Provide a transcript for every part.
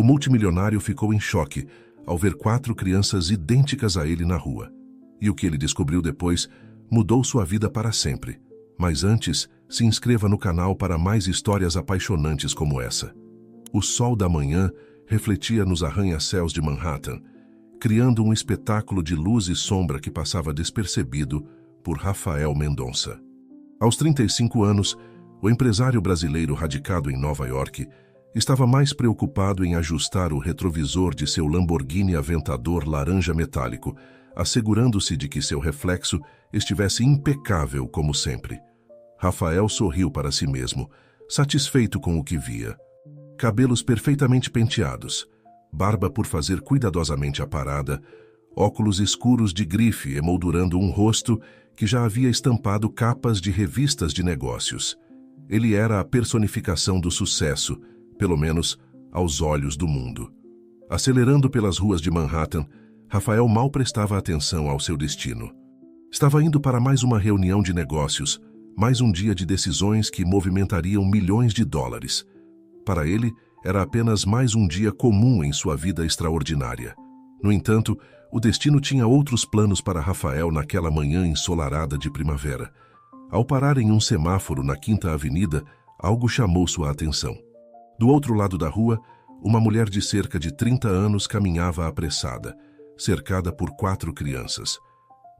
O multimilionário ficou em choque ao ver 4 crianças idênticas a ele na rua. E o que ele descobriu depois mudou sua vida para sempre. Mas antes, se inscreva no canal para mais histórias apaixonantes como essa. O sol da manhã refletia nos arranha-céus de Manhattan, criando um espetáculo de luz e sombra que passava despercebido por Rafael Mendonça. Aos 35 anos, o empresário brasileiro radicado em Nova York estava mais preocupado em ajustar o retrovisor de seu Lamborghini Aventador laranja metálico, assegurando-se de que seu reflexo estivesse impecável como sempre. Rafael sorriu para si mesmo, satisfeito com o que via. Cabelos perfeitamente penteados, barba por fazer cuidadosamente aparada, óculos escuros de grife emoldurando um rosto que já havia estampado capas de revistas de negócios. Ele era a personificação do sucesso, pelo menos aos olhos do mundo. Acelerando pelas ruas de Manhattan, Rafael mal prestava atenção ao seu destino. Estava indo para mais uma reunião de negócios, mais um dia de decisões que movimentariam milhões de dólares. Para ele, era apenas mais um dia comum em sua vida extraordinária. No entanto, o destino tinha outros planos para Rafael naquela manhã ensolarada de primavera. Ao parar em um semáforo na 5ª Avenida, algo chamou sua atenção. Do outro lado da rua, uma mulher de cerca de 30 anos caminhava apressada, cercada por 4 crianças.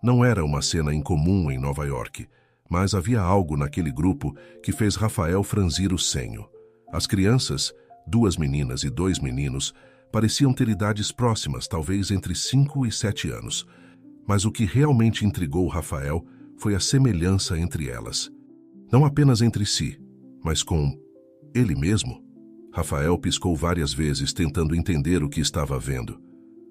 Não era uma cena incomum em Nova York, mas havia algo naquele grupo que fez Rafael franzir o senho. As crianças, 2 meninas e 2 meninos, pareciam ter idades próximas, talvez entre 5 e 7 anos. Mas o que realmente intrigou Rafael foi a semelhança entre elas. Não apenas entre si, mas com ele mesmo. Rafael piscou várias vezes tentando entender o que estava vendo.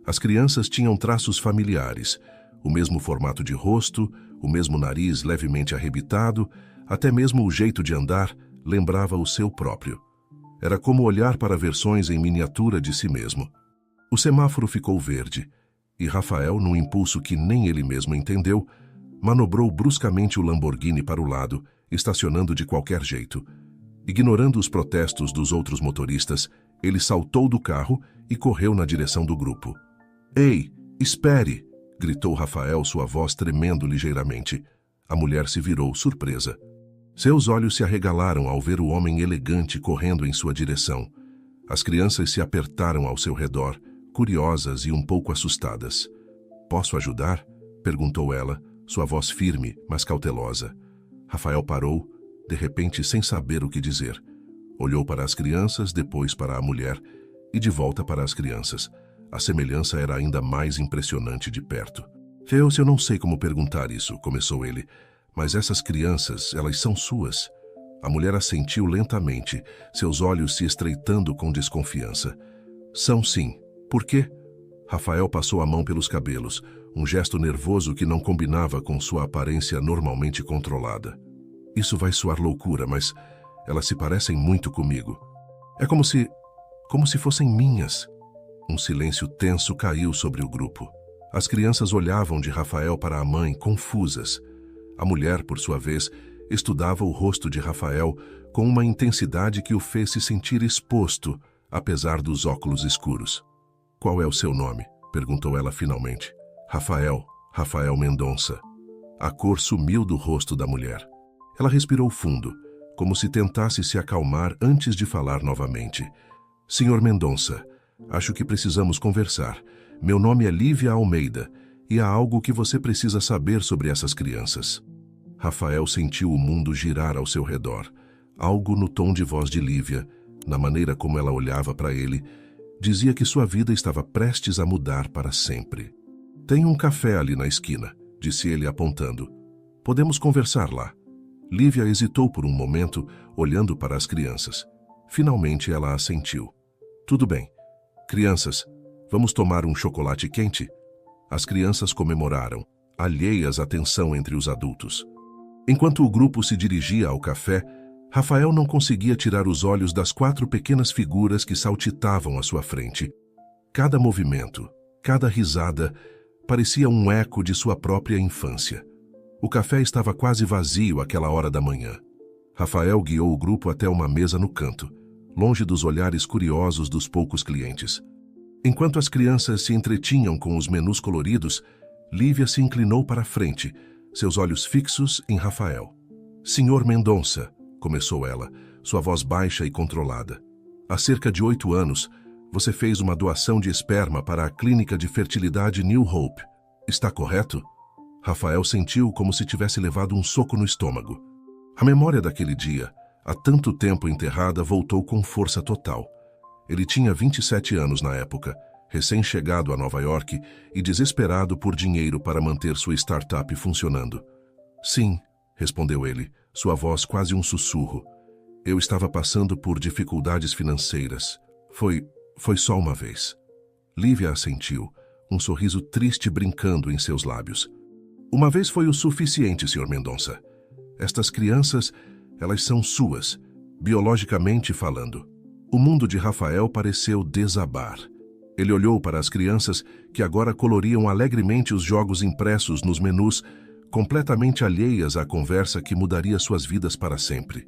As crianças tinham traços familiares, o mesmo formato de rosto, o mesmo nariz levemente arrebitado, até mesmo o jeito de andar lembrava o seu próprio. Era como olhar para versões em miniatura de si mesmo. O semáforo ficou verde, e Rafael, num impulso que nem ele mesmo entendeu, manobrou bruscamente o Lamborghini para o lado, estacionando de qualquer jeito. Ignorando os protestos dos outros motoristas, ele saltou do carro e correu na direção do grupo. "Ei, espere!" gritou Rafael, sua voz tremendo ligeiramente. A mulher se virou, surpresa. Seus olhos se arregalaram ao ver o homem elegante correndo em sua direção. As crianças se apertaram ao seu redor, curiosas e um pouco assustadas. "Posso ajudar?" perguntou ela, sua voz firme, mas cautelosa. Rafael parou, de repente sem saber o que dizer. Olhou para as crianças, depois para a mulher e de volta para as crianças. A semelhança era ainda mais impressionante de perto. Eu não sei como perguntar isso", começou ele, "mas essas crianças, elas são suas." A mulher assentiu lentamente, seus olhos se estreitando com desconfiança. "São sim. Por quê?" Rafael passou a mão pelos cabelos, um gesto nervoso que não combinava com sua aparência normalmente controlada. "Isso vai soar loucura, mas elas se parecem muito comigo. É como se fossem minhas." Um silêncio tenso caiu sobre o grupo. As crianças olhavam de Rafael para a mãe, confusas. A mulher, por sua vez, estudava o rosto de Rafael com uma intensidade que o fez se sentir exposto, apesar dos óculos escuros. "Qual é o seu nome?" perguntou ela finalmente. Rafael Mendonça." A cor sumiu do rosto da mulher. Ela respirou fundo, como se tentasse se acalmar antes de falar novamente. "Senhor Mendonça, acho que precisamos conversar. Meu nome é Lívia Almeida, e há algo que você precisa saber sobre essas crianças." Rafael sentiu o mundo girar ao seu redor. Algo no tom de voz de Lívia, na maneira como ela olhava para ele, dizia que sua vida estava prestes a mudar para sempre. "Tem um café ali na esquina", disse ele apontando. "Podemos conversar lá." Lívia hesitou por um momento, olhando para as crianças. Finalmente ela assentiu. "Tudo bem. Crianças, vamos tomar um chocolate quente?" As crianças comemoraram, alheias à tensão entre os adultos. Enquanto o grupo se dirigia ao café, Rafael não conseguia tirar os olhos das 4 pequenas figuras que saltitavam à sua frente. Cada movimento, cada risada, parecia um eco de sua própria infância. O café estava quase vazio àquela hora da manhã. Rafael guiou o grupo até uma mesa no canto. longe dos olhares curiosos dos poucos clientes. Enquanto as crianças se entretinham com os menus coloridos, Lívia se inclinou para a frente, seus olhos fixos em Rafael. "Senhor Mendonça", começou ela, sua voz baixa e controlada. "Há cerca de 8 anos, você fez uma doação de esperma para a clínica de fertilidade New Hope. Está correto?" Rafael sentiu como se tivesse levado um soco no estômago. A memória daquele dia, há tanto tempo enterrada, voltou com força total. Ele tinha 27 anos na época, recém-chegado a Nova York e desesperado por dinheiro para manter sua startup funcionando. "Sim", respondeu ele, sua voz quase um sussurro. "Eu estava passando por dificuldades financeiras. Foi só uma vez." Lívia assentiu, um sorriso triste brincando em seus lábios. "Uma vez foi o suficiente, Sr. Mendonça. Estas crianças, elas são suas, biologicamente falando." O mundo de Rafael pareceu desabar. Ele olhou para as crianças que agora coloriam alegremente os jogos impressos nos menus, completamente alheias à conversa que mudaria suas vidas para sempre.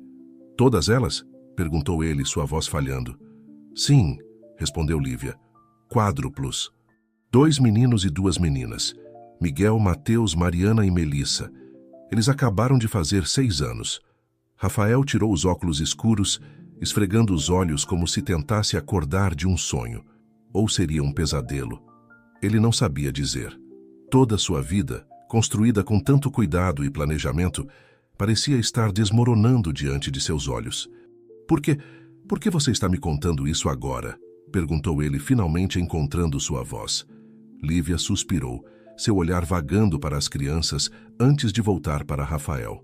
"Todas elas?" perguntou ele, sua voz falhando. "Sim", respondeu Lívia. "Quádruplos. 2 meninos e 2 meninas. Miguel, Mateus, Mariana e Melissa. Eles acabaram de fazer 6 anos. Rafael tirou os óculos escuros, esfregando os olhos como se tentasse acordar de um sonho. Ou seria um pesadelo? Ele não sabia dizer. Toda sua vida, construída com tanto cuidado e planejamento, parecia estar desmoronando diante de seus olhos. Por que você está me contando isso agora?" perguntou ele, finalmente encontrando sua voz. Lívia suspirou, seu olhar vagando para as crianças antes de voltar para Rafael.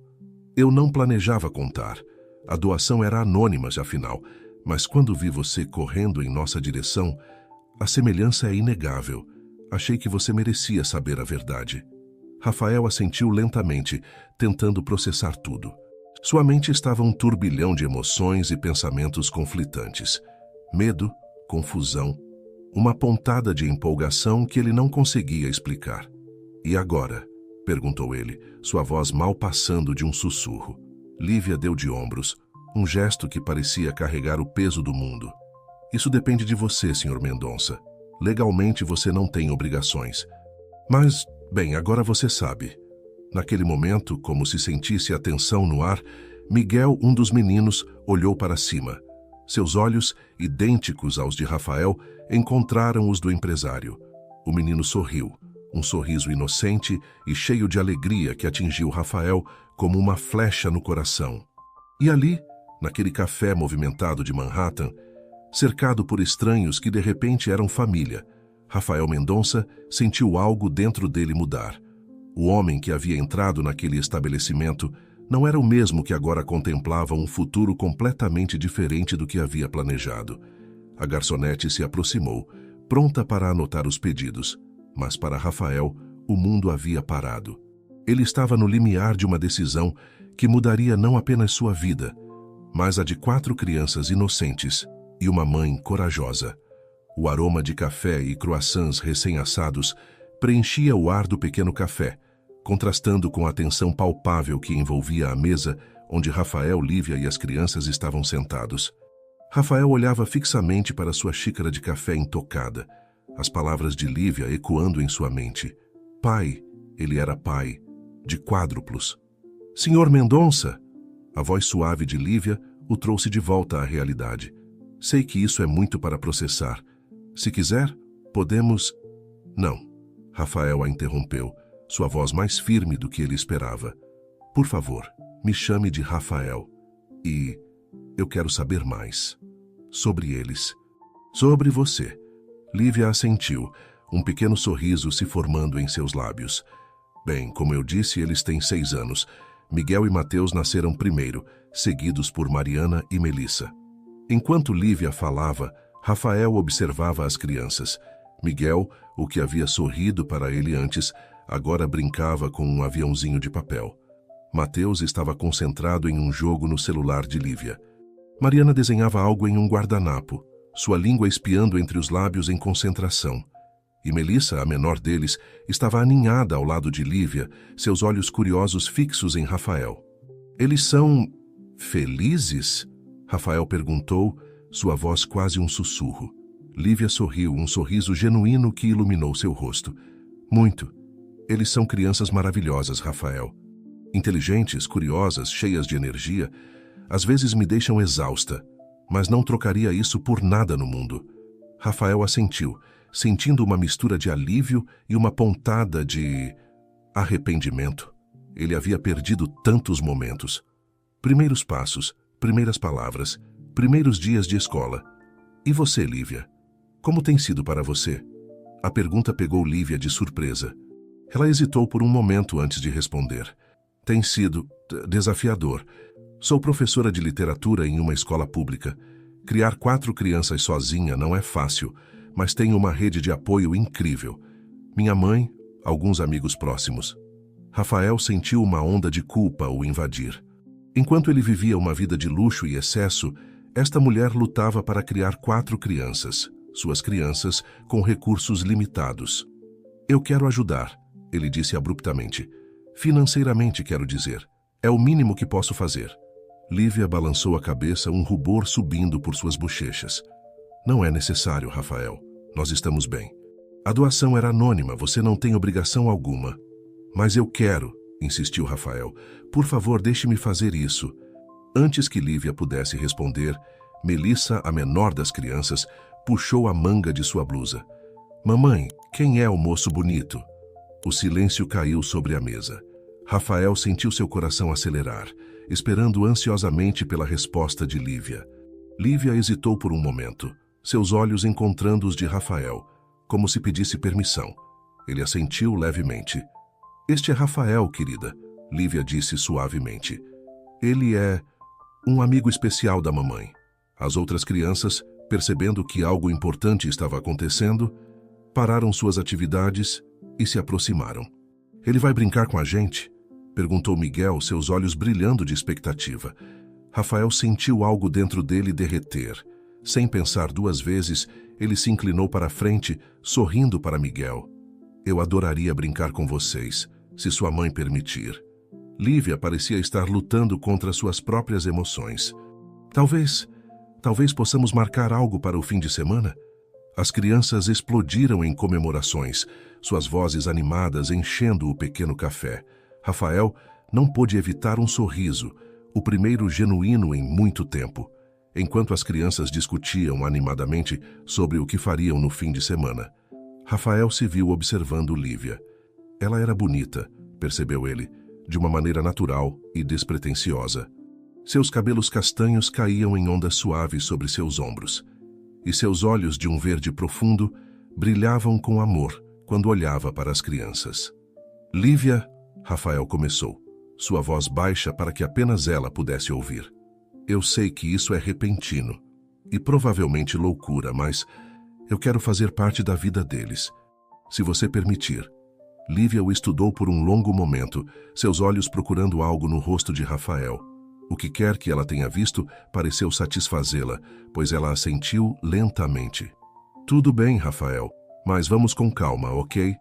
"Eu não planejava contar. A doação era anônima, afinal, mas quando vi você correndo em nossa direção, a semelhança é inegável. Achei que você merecia saber a verdade." Rafael assentiu lentamente, tentando processar tudo. Sua mente estava um turbilhão de emoções e pensamentos conflitantes. Medo, confusão, uma pontada de empolgação que ele não conseguia explicar. "E agora?" perguntou ele, sua voz mal passando de um sussurro. Lívia deu de ombros, um gesto que parecia carregar o peso do mundo. "Isso depende de você, Sr. Mendonça. Legalmente você não tem obrigações. Mas, bem, agora você sabe." Naquele momento, como se sentisse a tensão no ar, Miguel, um dos meninos, olhou para cima. Seus olhos, idênticos aos de Rafael, encontraram os do empresário. O menino sorriu, um sorriso inocente e cheio de alegria que atingiu Rafael como uma flecha no coração. E ali, naquele café movimentado de Manhattan, cercado por estranhos que de repente eram família, Rafael Mendonça sentiu algo dentro dele mudar. O homem que havia entrado naquele estabelecimento não era o mesmo que agora contemplava um futuro completamente diferente do que havia planejado. A garçonete se aproximou, pronta para anotar os pedidos, mas para Rafael, o mundo havia parado. Ele estava no limiar de uma decisão que mudaria não apenas sua vida, mas a de 4 crianças inocentes e uma mãe corajosa. O aroma de café e croissants recém-assados preenchia o ar do pequeno café, contrastando com a tensão palpável que envolvia a mesa onde Rafael, Lívia e as crianças estavam sentados. Rafael olhava fixamente para sua xícara de café intocada, as palavras de Lívia ecoando em sua mente. Pai, ele era pai, de quádruplos. "Senhor Mendonça!" A voz suave de Lívia o trouxe de volta à realidade. "Sei que isso é muito para processar. Se quiser, podemos..." "Não." Rafael a interrompeu, sua voz mais firme do que ele esperava. "Por favor, me chame de Rafael. E eu quero saber mais. Sobre eles. Sobre você." Lívia assentiu, um pequeno sorriso se formando em seus lábios. "Bem, como eu disse, eles têm 6 anos. Miguel e Mateus nasceram primeiro, seguidos por Mariana e Melissa." Enquanto Lívia falava, Rafael observava as crianças. Miguel, o que havia sorrido para ele antes, agora brincava com um aviãozinho de papel. Mateus estava concentrado em um jogo no celular de Lívia. Mariana desenhava algo em um guardanapo, sua língua espiando entre os lábios em concentração. E Melissa, a menor deles, estava aninhada ao lado de Lívia, seus olhos curiosos fixos em Rafael. "Eles são... felizes?" Rafael perguntou, sua voz quase um sussurro. Lívia sorriu, um sorriso genuíno que iluminou seu rosto. Muito. Eles são crianças maravilhosas, Rafael. Inteligentes, curiosas, cheias de energia. Às vezes me deixam exausta, mas não trocaria isso por nada no mundo. Rafael assentiu, sentindo uma mistura de alívio e uma pontada de arrependimento. Ele havia perdido tantos momentos. Primeiros passos, primeiras palavras, primeiros dias de escola. E você, Lívia? Como tem sido para você? A pergunta pegou Lívia de surpresa. Ela hesitou por um momento antes de responder. Tem sido desafiador. Sou professora de literatura em uma escola pública. Criar 4 crianças sozinha não é fácil, mas tenho uma rede de apoio incrível. Minha mãe, alguns amigos próximos. Rafael sentiu uma onda de culpa o invadir. Enquanto ele vivia uma vida de luxo e excesso, esta mulher lutava para criar 4 crianças, suas crianças, com recursos limitados. Eu quero ajudar, ele disse abruptamente. Financeiramente, quero dizer. É o mínimo que posso fazer. Lívia balançou a cabeça, um rubor subindo por suas bochechas. Não é necessário, Rafael. Nós estamos bem. A doação era anônima, você não tem obrigação alguma. Mas eu quero, insistiu Rafael. Por favor, deixe-me fazer isso. Antes que Lívia pudesse responder, Melissa, a menor das crianças, puxou a manga de sua blusa. Mamãe, quem é o moço bonito? O silêncio caiu sobre a mesa. Rafael sentiu seu coração acelerar, esperando ansiosamente pela resposta de Lívia. Lívia hesitou por um momento, seus olhos encontrando os de Rafael, como se pedisse permissão. Ele assentiu levemente. Este é Rafael, querida, Lívia disse suavemente. Ele é um amigo especial da mamãe. As outras crianças, percebendo que algo importante estava acontecendo, pararam suas atividades e se aproximaram. Ele vai brincar com a gente? Perguntou Miguel, seus olhos brilhando de expectativa. Rafael sentiu algo dentro dele derreter. Sem pensar 2 vezes, ele se inclinou para a frente, sorrindo para Miguel. Eu adoraria brincar com vocês, se sua mãe permitir. Lívia parecia estar lutando contra suas próprias emoções. Talvez possamos marcar algo para o fim de semana? As crianças explodiram em comemorações, suas vozes animadas enchendo o pequeno café. Rafael não pôde evitar um sorriso, o primeiro genuíno em muito tempo, enquanto as crianças discutiam animadamente sobre o que fariam no fim de semana. Rafael se viu observando Lívia. Ela era bonita, percebeu ele, de uma maneira natural e despretensiosa. Seus cabelos castanhos caíam em ondas suaves sobre seus ombros, e seus olhos de um verde profundo brilhavam com amor quando olhava para as crianças. Lívia, Rafael começou, sua voz baixa para que apenas ela pudesse ouvir. Eu sei que isso é repentino e provavelmente loucura, mas eu quero fazer parte da vida deles. Se você permitir. Lívia o estudou por um longo momento, seus olhos procurando algo no rosto de Rafael. O que quer que ela tenha visto pareceu satisfazê-la, pois ela assentiu lentamente. Tudo bem, Rafael, mas vamos com calma, ok?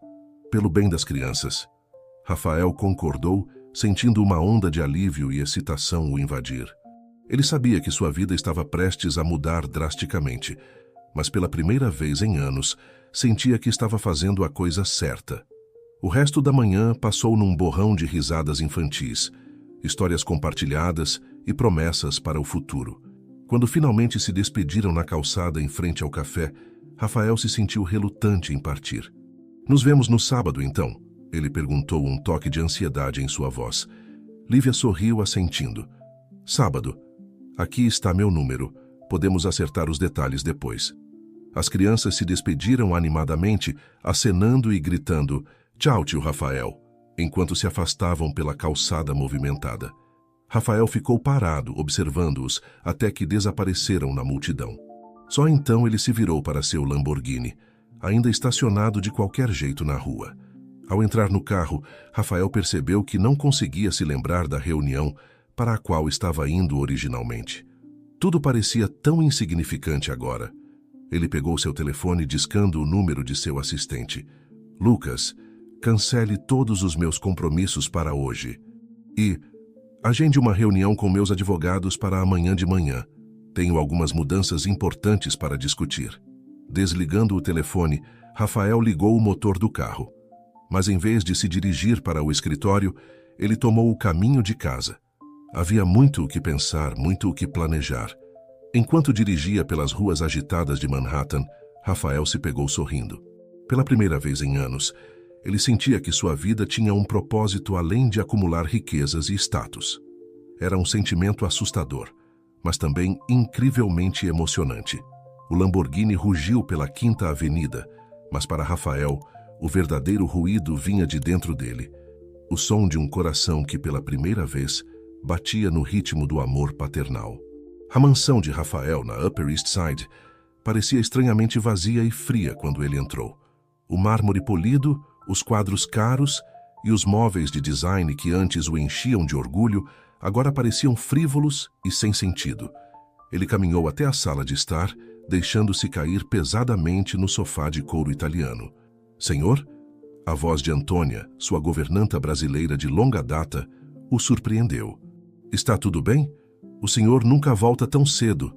Pelo bem das crianças. Rafael concordou, sentindo uma onda de alívio e excitação o invadir. Ele sabia que sua vida estava prestes a mudar drasticamente, mas pela primeira vez em anos, sentia que estava fazendo a coisa certa. O resto da manhã passou num borrão de risadas infantis, histórias compartilhadas e promessas para o futuro. Quando finalmente se despediram na calçada em frente ao café, Rafael se sentiu relutante em partir. Nos vemos no sábado, então? Ele perguntou, um toque de ansiedade em sua voz. Lívia sorriu assentindo. Sábado. Aqui está meu número. Podemos acertar os detalhes depois. As crianças se despediram animadamente, acenando e gritando "Tchau, tio Rafael", enquanto se afastavam pela calçada movimentada. Rafael ficou parado, observando-os, até que desapareceram na multidão. Só então ele se virou para seu Lamborghini, ainda estacionado de qualquer jeito na rua. Ao entrar no carro, Rafael percebeu que não conseguia se lembrar da reunião para a qual estava indo originalmente. Tudo parecia tão insignificante agora. Ele pegou seu telefone discando o número de seu assistente. Lucas, cancele todos os meus compromissos para hoje. E agende uma reunião com meus advogados para amanhã de manhã. Tenho algumas mudanças importantes para discutir. Desligando o telefone, Rafael ligou o motor do carro. Mas em vez de se dirigir para o escritório, ele tomou o caminho de casa. Havia muito o que pensar, muito o que planejar. Enquanto dirigia pelas ruas agitadas de Manhattan, Rafael se pegou sorrindo. Pela primeira vez em anos, ele sentia que sua vida tinha um propósito além de acumular riquezas e status. Era um sentimento assustador, mas também incrivelmente emocionante. O Lamborghini rugiu pela Quinta Avenida, mas para Rafael, o verdadeiro ruído vinha de dentro dele. O som de um coração que pela primeira vez batia no ritmo do amor paternal. A mansão de Rafael na Upper East Side parecia estranhamente vazia e fria quando ele entrou. O mármore polido, os quadros caros e os móveis de design que antes o enchiam de orgulho agora pareciam frívolos e sem sentido. Ele caminhou até a sala de estar, deixando-se cair pesadamente no sofá de couro italiano. Senhor? A voz de Antônia, sua governanta brasileira de longa data, o surpreendeu. Está tudo bem? O senhor nunca volta tão cedo.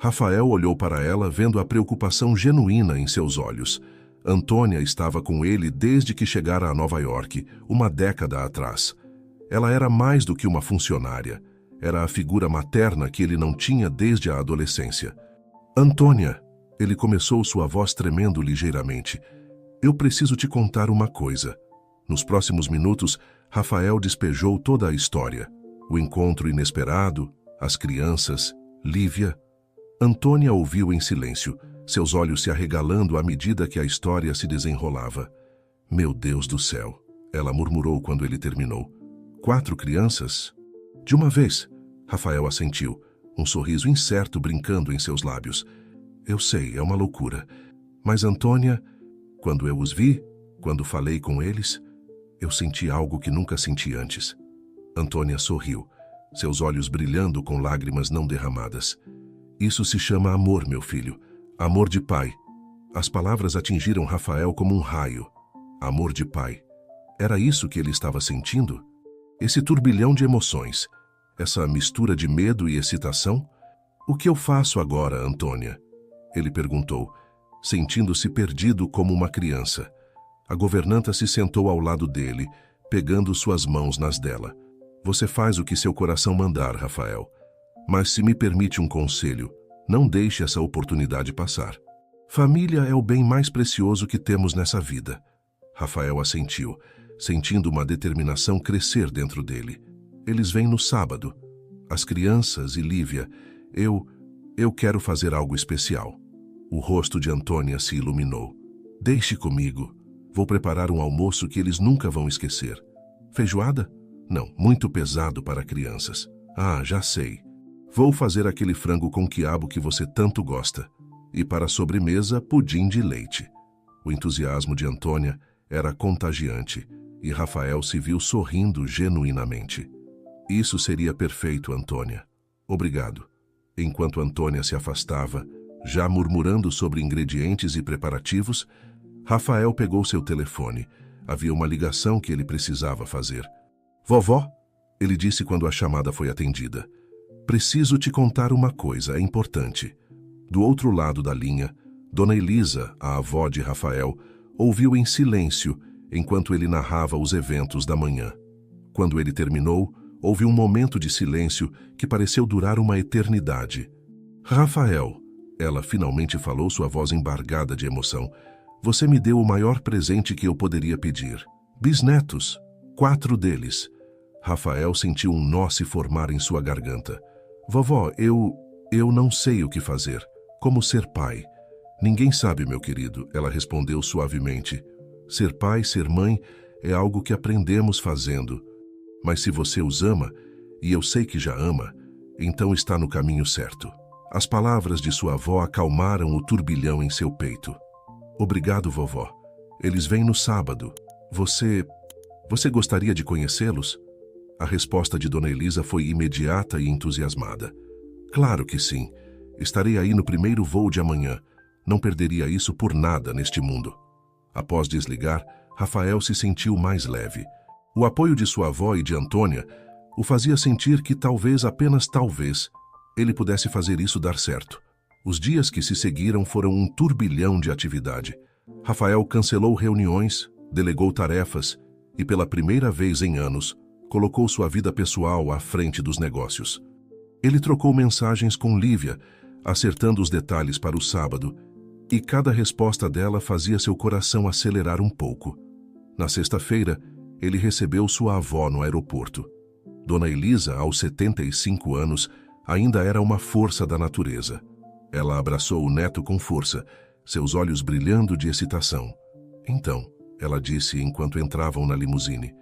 Rafael olhou para ela, vendo a preocupação genuína em seus olhos. Antônia estava com ele desde que chegara a Nova York, uma década atrás. Ela era mais do que uma funcionária. Era a figura materna que ele não tinha desde a adolescência. Antônia, ele começou, sua voz tremendo ligeiramente. Eu preciso te contar uma coisa. Nos próximos minutos, Rafael despejou toda a história. O encontro inesperado, as crianças, Lívia. Antônia ouviu em silêncio, seus olhos se arregalando à medida que a história se desenrolava. Meu Deus do céu, ela murmurou quando ele terminou. 4 crianças? De uma vez, Rafael assentiu, um sorriso incerto brincando em seus lábios. Eu sei, é uma loucura. Mas Antônia, quando eu os vi, quando falei com eles, eu senti algo que nunca senti antes. Antônia sorriu, seus olhos brilhando com lágrimas não derramadas. Isso se chama amor, meu filho. Amor de pai. As palavras atingiram Rafael como um raio. Amor de pai. Era isso que ele estava sentindo? Esse turbilhão de emoções. Essa mistura de medo e excitação? O que eu faço agora, Antônia? Ele perguntou, sentindo-se perdido como uma criança. A governanta se sentou ao lado dele, pegando suas mãos nas dela. Você faz o que seu coração mandar, Rafael. Mas se me permite um conselho, não deixe essa oportunidade passar. Família é o bem mais precioso que temos nessa vida. Rafael assentiu, sentindo uma determinação crescer dentro dele. Eles vêm no sábado. As crianças e Lívia, eu quero fazer algo especial. O rosto de Antônia se iluminou. Deixe comigo. Vou preparar um almoço que eles nunca vão esquecer. Feijoada? Não, muito pesado para crianças. Ah, já sei. Vou fazer aquele frango com quiabo que você tanto gosta. E para a sobremesa, pudim de leite. O entusiasmo de Antônia era contagiante, e Rafael se viu sorrindo genuinamente. Isso seria perfeito, Antônia. Obrigado. Enquanto Antônia se afastava, já murmurando sobre ingredientes e preparativos, Rafael pegou seu telefone. Havia uma ligação que ele precisava fazer. Vovó, ele disse quando a chamada foi atendida. Preciso te contar uma coisa, é importante. Do outro lado da linha, Dona Elisa, a avó de Rafael, ouviu em silêncio enquanto ele narrava os eventos da manhã. Quando ele terminou, houve um momento de silêncio que pareceu durar uma eternidade. Rafael, ela finalmente falou, sua voz embargada de emoção, você me deu o maior presente que eu poderia pedir. Bisnetos, 4 deles. Rafael sentiu um nó se formar em sua garganta. Vovó, eu não sei o que fazer. Como ser pai? Ninguém sabe, meu querido, ela respondeu suavemente. Ser pai, ser mãe, é algo que aprendemos fazendo. Mas se você os ama, e eu sei que já ama, então está no caminho certo. As palavras de sua avó acalmaram o turbilhão em seu peito. Obrigado, vovó. Eles vêm no sábado. Você gostaria de conhecê-los? A resposta de Dona Elisa foi imediata e entusiasmada. Claro que sim. Estarei aí no primeiro voo de amanhã. Não perderia isso por nada neste mundo. Após desligar, Rafael se sentiu mais leve. O apoio de sua avó e de Antônia o fazia sentir que talvez, apenas talvez, ele pudesse fazer isso dar certo. Os dias que se seguiram foram um turbilhão de atividade. Rafael cancelou reuniões, delegou tarefas e, pela primeira vez em anos, colocou sua vida pessoal à frente dos negócios. Ele trocou mensagens com Lívia, acertando os detalhes para o sábado, e cada resposta dela fazia seu coração acelerar um pouco. Na sexta-feira, ele recebeu sua avó no aeroporto. Dona Elisa, aos 75 anos, ainda era uma força da natureza. Ela abraçou o neto com força, seus olhos brilhando de excitação. Então, ela disse enquanto entravam na limusine,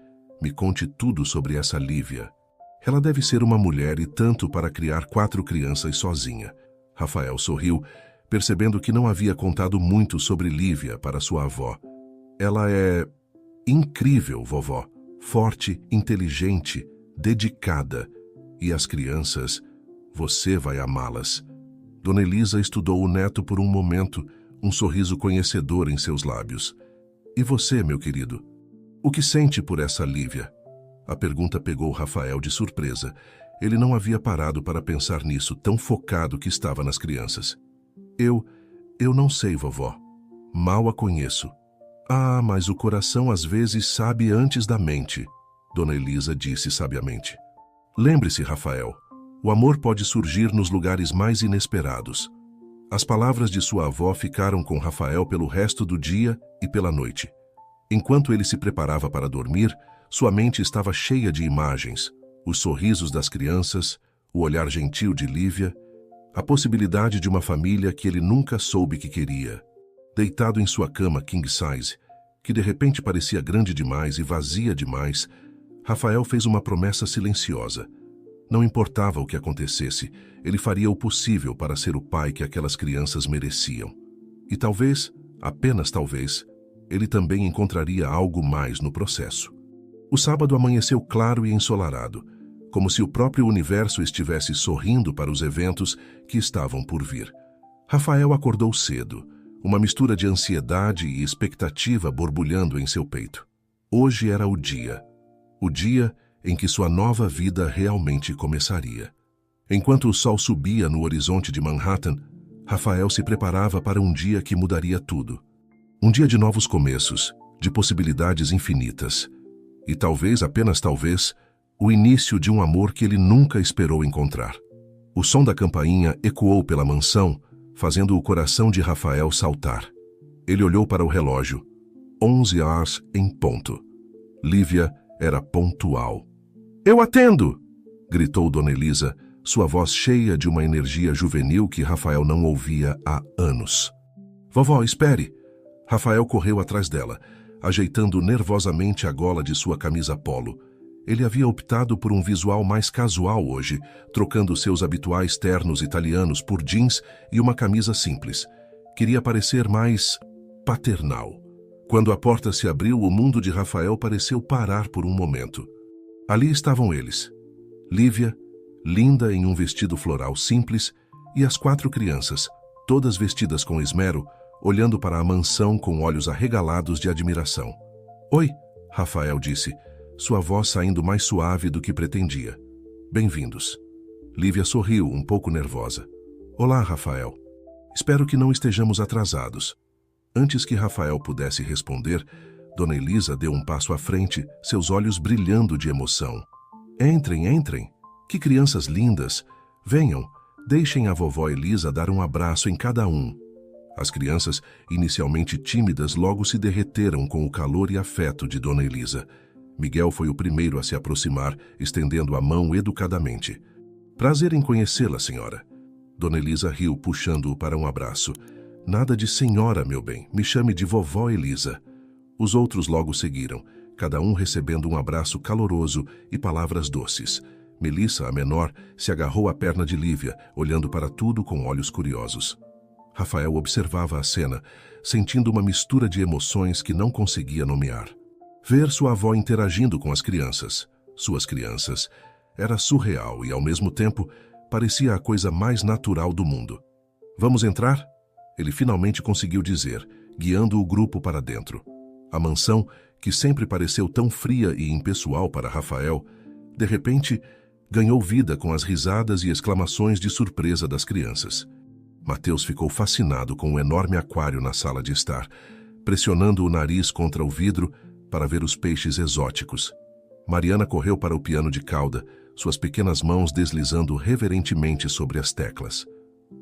me conte tudo sobre essa Lívia. Ela deve ser uma mulher e tanto para criar 4 crianças sozinha. Rafael sorriu, percebendo que não havia contado muito sobre Lívia para sua avó. Ela é incrível, vovó. Forte, inteligente, dedicada. E as crianças, você vai amá-las. Dona Elisa estudou o neto por um momento, um sorriso conhecedor em seus lábios. E você, meu querido? O que sente por essa Lívia? A pergunta pegou Rafael de surpresa. Ele não havia parado para pensar nisso, tão focado que estava nas crianças. Eu não sei, vovó. Mal a conheço. Ah, mas o coração às vezes sabe antes da mente, Dona Elisa disse sabiamente. Lembre-se, Rafael, o amor pode surgir nos lugares mais inesperados. As palavras de sua avó ficaram com Rafael pelo resto do dia e pela noite. Enquanto ele se preparava para dormir, sua mente estava cheia de imagens, os sorrisos das crianças, o olhar gentil de Lívia, a possibilidade de uma família que ele nunca soube que queria. Deitado em sua cama king size, que de repente parecia grande demais e vazia demais, Rafael fez uma promessa silenciosa. Não importava o que acontecesse, ele faria o possível para ser o pai que aquelas crianças mereciam. E talvez, apenas talvez, ele também encontraria algo mais no processo. O sábado amanheceu claro e ensolarado, como se o próprio universo estivesse sorrindo para os eventos que estavam por vir. Rafael acordou cedo, uma mistura de ansiedade e expectativa borbulhando em seu peito. Hoje era o dia em que sua nova vida realmente começaria. Enquanto o sol subia no horizonte de Manhattan, Rafael se preparava para um dia que mudaria tudo. Um dia de novos começos, de possibilidades infinitas. E talvez, apenas talvez, o início de um amor que ele nunca esperou encontrar. O som da campainha ecoou pela mansão, fazendo o coração de Rafael saltar. Ele olhou para o relógio. 11 horas em ponto. Lívia era pontual. "Eu atendo!" gritou Dona Elisa, sua voz cheia de uma energia juvenil que Rafael não ouvia há anos. "Vovó, espere!" Rafael correu atrás dela, ajeitando nervosamente a gola de sua camisa polo. Ele havia optado por um visual mais casual hoje, trocando seus habituais ternos italianos por jeans e uma camisa simples. Queria parecer mais paternal. Quando a porta se abriu, o mundo de Rafael pareceu parar por um momento. Ali estavam eles. Lívia, linda em um vestido floral simples, e as 4 crianças, todas vestidas com esmero, olhando para a mansão com olhos arregalados de admiração. "Oi", Rafael disse, sua voz saindo mais suave do que pretendia. "Bem-vindos." Lívia sorriu, um pouco nervosa. "Olá, Rafael. Espero que não estejamos atrasados." Antes que Rafael pudesse responder, Dona Elisa deu um passo à frente, seus olhos brilhando de emoção. "Entrem, entrem. Que crianças lindas. Venham, deixem a vovó Elisa dar um abraço em cada um." As crianças, inicialmente tímidas, logo se derreteram com o calor e afeto de Dona Elisa. Miguel foi o primeiro a se aproximar, estendendo a mão educadamente. "Prazer em conhecê-la, senhora." Dona Elisa riu, puxando-o para um abraço. "Nada de senhora, meu bem. Me chame de vovó Elisa." Os outros logo seguiram, cada um recebendo um abraço caloroso e palavras doces. Melissa, a menor, se agarrou à perna de Lívia, olhando para tudo com olhos curiosos. Rafael observava a cena, sentindo uma mistura de emoções que não conseguia nomear. Ver sua avó interagindo com as crianças, suas crianças, era surreal e, ao mesmo tempo, parecia a coisa mais natural do mundo. "Vamos entrar?" Ele finalmente conseguiu dizer, guiando o grupo para dentro. A mansão, que sempre pareceu tão fria e impessoal para Rafael, de repente, ganhou vida com as risadas e exclamações de surpresa das crianças. Mateus ficou fascinado com o enorme aquário na sala de estar, pressionando o nariz contra o vidro para ver os peixes exóticos. Mariana correu para o piano de cauda, suas pequenas mãos deslizando reverentemente sobre as teclas.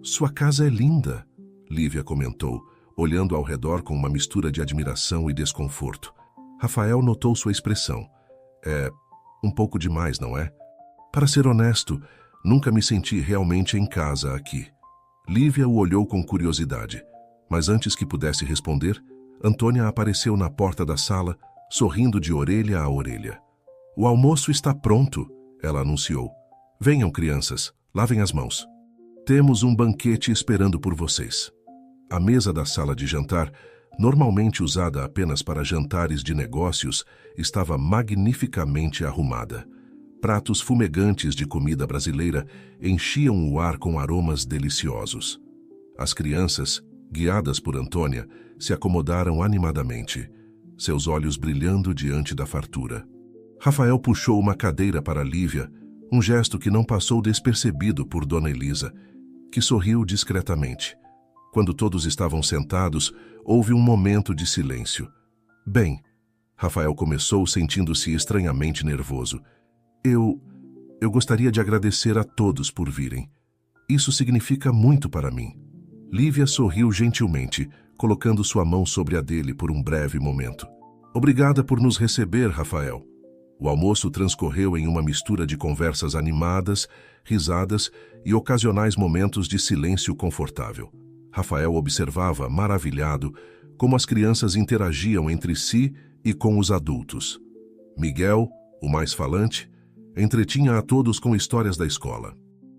"Sua casa é linda", Lívia comentou, olhando ao redor com uma mistura de admiração e desconforto. Rafael notou sua expressão. "É um pouco demais, não é? Para ser honesto, nunca me senti realmente em casa aqui." Lívia o olhou com curiosidade, mas antes que pudesse responder, Antônia apareceu na porta da sala, sorrindo de orelha a orelha. "O almoço está pronto", ela anunciou. "Venham, crianças, lavem as mãos. Temos um banquete esperando por vocês." A mesa da sala de jantar, normalmente usada apenas para jantares de negócios, estava magnificamente arrumada. Pratos fumegantes de comida brasileira enchiam o ar com aromas deliciosos. As crianças, guiadas por Antônia, se acomodaram animadamente, seus olhos brilhando diante da fartura. Rafael puxou uma cadeira para Lívia, um gesto que não passou despercebido por Dona Elisa, que sorriu discretamente. Quando todos estavam sentados, houve um momento de silêncio. "Bem", Rafael começou, sentindo-se estranhamente nervoso. Eu gostaria de agradecer a todos por virem. Isso significa muito para mim." Lívia sorriu gentilmente, colocando sua mão sobre a dele por um breve momento. "Obrigada por nos receber, Rafael." O almoço transcorreu em uma mistura de conversas animadas, risadas e ocasionais momentos de silêncio confortável. Rafael observava, maravilhado, como as crianças interagiam entre si e com os adultos. Miguel, o mais falante, entretinha a todos com histórias da escola.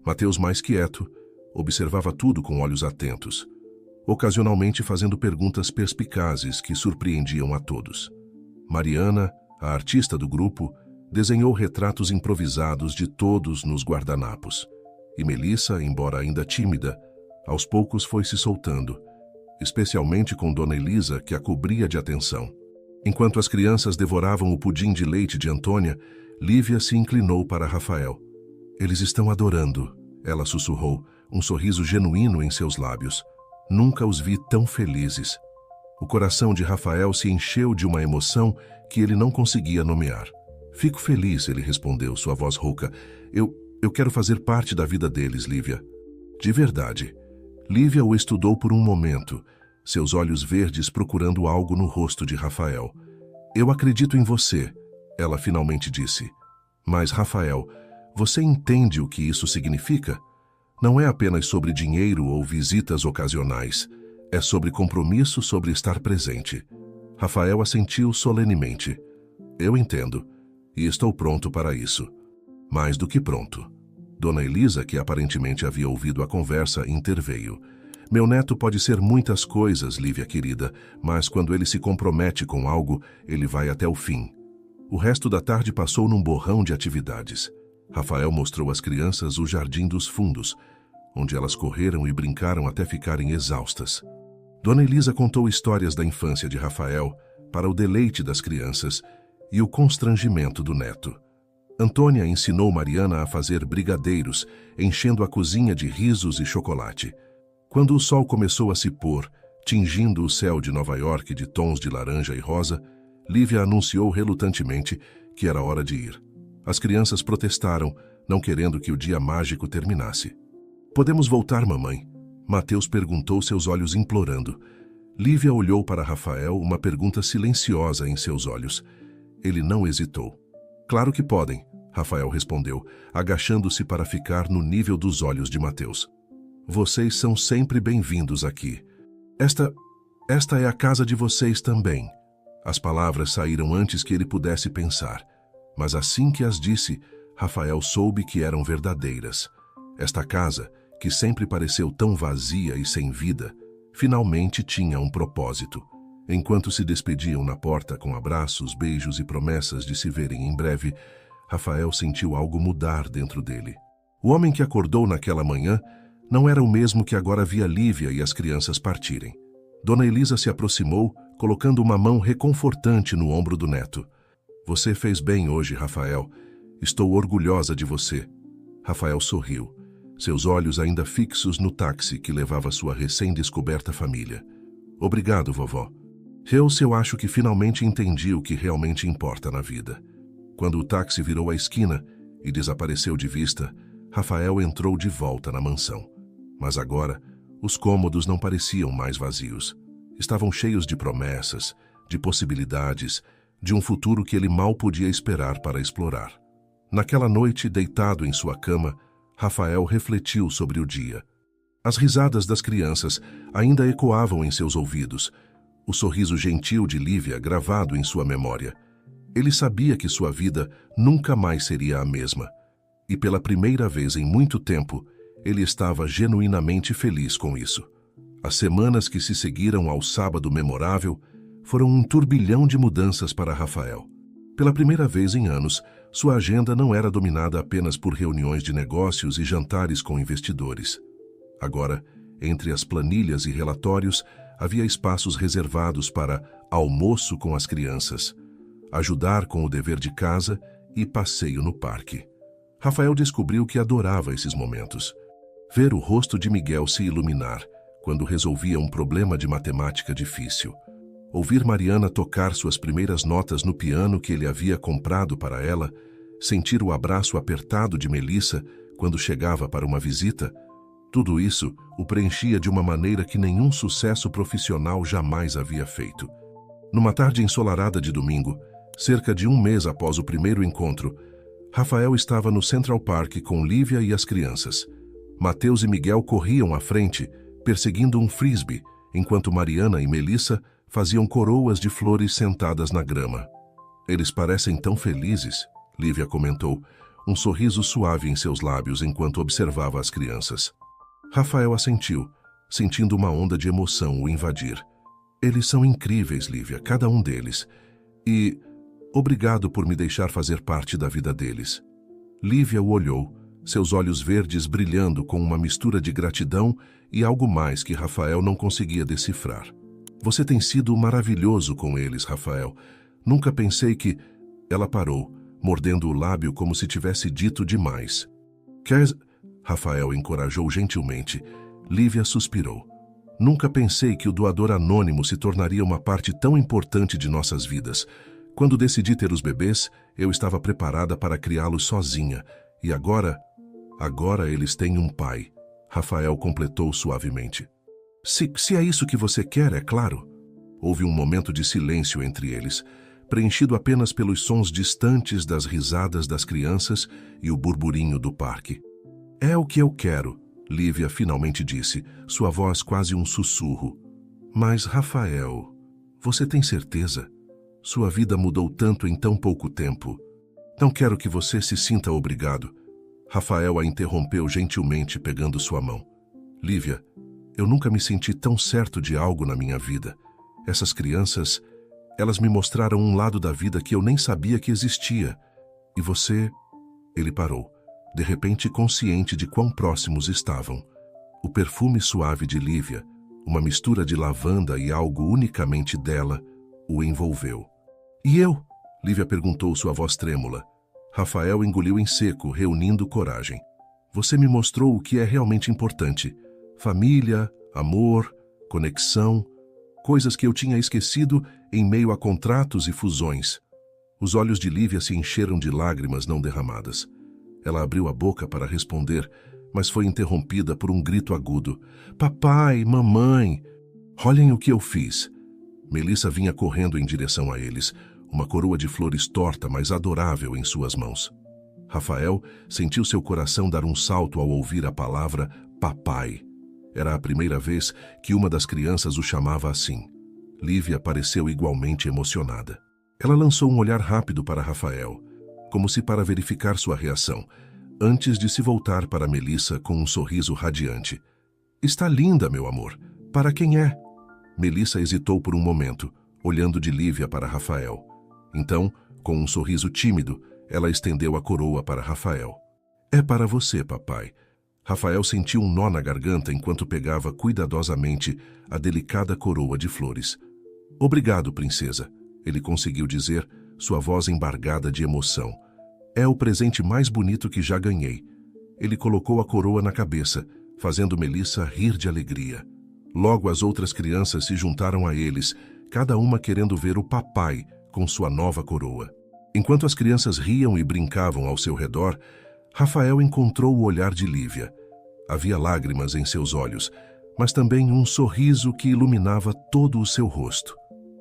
Mateus, mais quieto, observava tudo com olhos atentos, ocasionalmente fazendo perguntas perspicazes que surpreendiam a todos. Mariana, a artista do grupo, desenhou retratos improvisados de todos nos guardanapos. E Melissa, embora ainda tímida, aos poucos foi se soltando, especialmente com Dona Elisa, que a cobria de atenção. Enquanto as crianças devoravam o pudim de leite de Antônia, Lívia se inclinou para Rafael. "Eles estão adorando", ela sussurrou, um sorriso genuíno em seus lábios. "Nunca os vi tão felizes." O coração de Rafael se encheu de uma emoção que ele não conseguia nomear. "Fico feliz", ele respondeu, sua voz rouca. Eu quero fazer parte da vida deles, Lívia." "De verdade." Lívia o estudou por um momento, seus olhos verdes procurando algo no rosto de Rafael. "Eu acredito em você", ela finalmente disse. "Mas, Rafael, você entende o que isso significa? Não é apenas sobre dinheiro ou visitas ocasionais. É sobre compromisso, sobre estar presente." Rafael assentiu solenemente. "Eu entendo, e estou pronto para isso." Mais do que pronto. Dona Elisa, que aparentemente havia ouvido a conversa, interveio. "Meu neto pode ser muitas coisas, Lívia querida, mas quando ele se compromete com algo, ele vai até o fim." O resto da tarde passou num borrão de atividades. Rafael mostrou às crianças o Jardim dos Fundos, onde elas correram e brincaram até ficarem exaustas. Dona Elisa contou histórias da infância de Rafael, para o deleite das crianças e o constrangimento do neto. Antônia ensinou Mariana a fazer brigadeiros, enchendo a cozinha de risos e chocolate. Quando o sol começou a se pôr, tingindo o céu de Nova York de tons de laranja e rosa, Lívia anunciou relutantemente que era hora de ir. As crianças protestaram, não querendo que o dia mágico terminasse. "Podemos voltar, mamãe?" Mateus perguntou, seus olhos implorando. Lívia olhou para Rafael, uma pergunta silenciosa em seus olhos. Ele não hesitou. "Claro que podem", Rafael respondeu, agachando-se para ficar no nível dos olhos de Mateus. "Vocês são sempre bem-vindos aqui. Esta é a casa de vocês também." As palavras saíram antes que ele pudesse pensar, mas assim que as disse, Rafael soube que eram verdadeiras. Esta casa, que sempre pareceu tão vazia e sem vida, finalmente tinha um propósito. Enquanto se despediam na porta com abraços, beijos e promessas de se verem em breve, Rafael sentiu algo mudar dentro dele. O homem que acordou naquela manhã não era o mesmo que agora via Lívia e as crianças partirem. Dona Elisa se aproximou, colocando uma mão reconfortante no ombro do neto. "Você fez bem hoje, Rafael. Estou orgulhosa de você." Rafael sorriu, seus olhos ainda fixos no táxi que levava sua recém-descoberta família. Obrigado, vovó. Eu acho que finalmente entendi o que realmente importa na vida. Quando o táxi virou a esquina e desapareceu de vista, Rafael entrou de volta na mansão. Mas agora, os cômodos não pareciam mais vazios. Estavam cheios de promessas, de possibilidades, de um futuro que ele mal podia esperar para explorar. Naquela noite, deitado em sua cama, Rafael refletiu sobre o dia. As risadas das crianças ainda ecoavam em seus ouvidos, o sorriso gentil de Lívia gravado em sua memória. Ele sabia que sua vida nunca mais seria a mesma. E pela primeira vez em muito tempo, ele estava genuinamente feliz com isso. As semanas que se seguiram ao sábado memorável foram um turbilhão de mudanças para Rafael. Pela primeira vez em anos, sua agenda não era dominada apenas por reuniões de negócios e jantares com investidores. Agora, entre as planilhas e relatórios, havia espaços reservados para almoço com as crianças, ajudar com o dever de casa e passeio no parque. Rafael descobriu que adorava esses momentos. Ver o rosto de Miguel se iluminar quando resolvia um problema de matemática difícil. Ouvir Mariana tocar suas primeiras notas no piano que ele havia comprado para ela, sentir o abraço apertado de Melissa quando chegava para uma visita, tudo isso o preenchia de uma maneira que nenhum sucesso profissional jamais havia feito. Numa tarde ensolarada de domingo, cerca de um mês após o primeiro encontro, Rafael estava no Central Park com Lívia e as crianças. Mateus e Miguel corriam à frente, perseguindo um frisbee, enquanto Mariana e Melissa faziam coroas de flores sentadas na grama. Eles parecem tão felizes, Lívia comentou, um sorriso suave em seus lábios enquanto observava as crianças. Rafael assentiu, sentindo uma onda de emoção o invadir. Eles são incríveis, Lívia, cada um deles. E obrigado por me deixar fazer parte da vida deles. Lívia o olhou, seus olhos verdes brilhando com uma mistura de gratidão e algo mais que Rafael não conseguia decifrar. Você tem sido maravilhoso com eles, Rafael. Nunca pensei que... Ela parou, mordendo o lábio como se tivesse dito demais. Queres... Rafael encorajou gentilmente. Lívia suspirou. Nunca pensei que o doador anônimo se tornaria uma parte tão importante de nossas vidas. Quando decidi ter os bebês, eu estava preparada para criá-los sozinha. E agora... Agora eles têm um pai. Rafael completou suavemente. Se é isso que você quer, é claro. Houve um momento de silêncio entre eles, preenchido apenas pelos sons distantes das risadas das crianças e o burburinho do parque. É o que eu quero, Lívia finalmente disse, sua voz quase um sussurro. Mas, Rafael, você tem certeza? Sua vida mudou tanto em tão pouco tempo. Não quero que você se sinta obrigado. Rafael a interrompeu gentilmente, pegando sua mão. Lívia, eu nunca me senti tão certo de algo na minha vida. Essas crianças, elas me mostraram um lado da vida que eu nem sabia que existia. E você... Ele parou, de repente consciente de quão próximos estavam. O perfume suave de Lívia, uma mistura de lavanda e algo unicamente dela, o envolveu. E eu? Lívia perguntou, sua voz trêmula. Rafael engoliu em seco, reunindo coragem. Você me mostrou o que é realmente importante. Família, amor, conexão, coisas que eu tinha esquecido em meio a contratos e fusões. Os olhos de Lívia se encheram de lágrimas não derramadas. Ela abriu a boca para responder, mas foi interrompida por um grito agudo. Papai, mamãe, olhem o que eu fiz. Melissa vinha correndo em direção a eles, uma coroa de flores torta, mas adorável em suas mãos. Rafael sentiu seu coração dar um salto ao ouvir a palavra papai. Era a primeira vez que uma das crianças o chamava assim. Lívia pareceu igualmente emocionada. Ela lançou um olhar rápido para Rafael, como se para verificar sua reação, antes de se voltar para Melissa com um sorriso radiante. Está linda, meu amor. Para quem é? Melissa hesitou por um momento, olhando de Lívia para Rafael. Então, com um sorriso tímido, ela estendeu a coroa para Rafael. É para você, papai. Rafael sentiu um nó na garganta enquanto pegava cuidadosamente a delicada coroa de flores. Obrigado, princesa, ele conseguiu dizer, sua voz embargada de emoção. É o presente mais bonito que já ganhei. ele colocou a coroa na cabeça, fazendo Melissa rir de alegria. Logo as outras crianças se juntaram a eles, cada uma querendo ver o papai com sua nova coroa. Enquanto as crianças riam e brincavam ao seu redor, Rafael encontrou o olhar de Lívia. Havia lágrimas em seus olhos, mas também um sorriso que iluminava todo o seu rosto.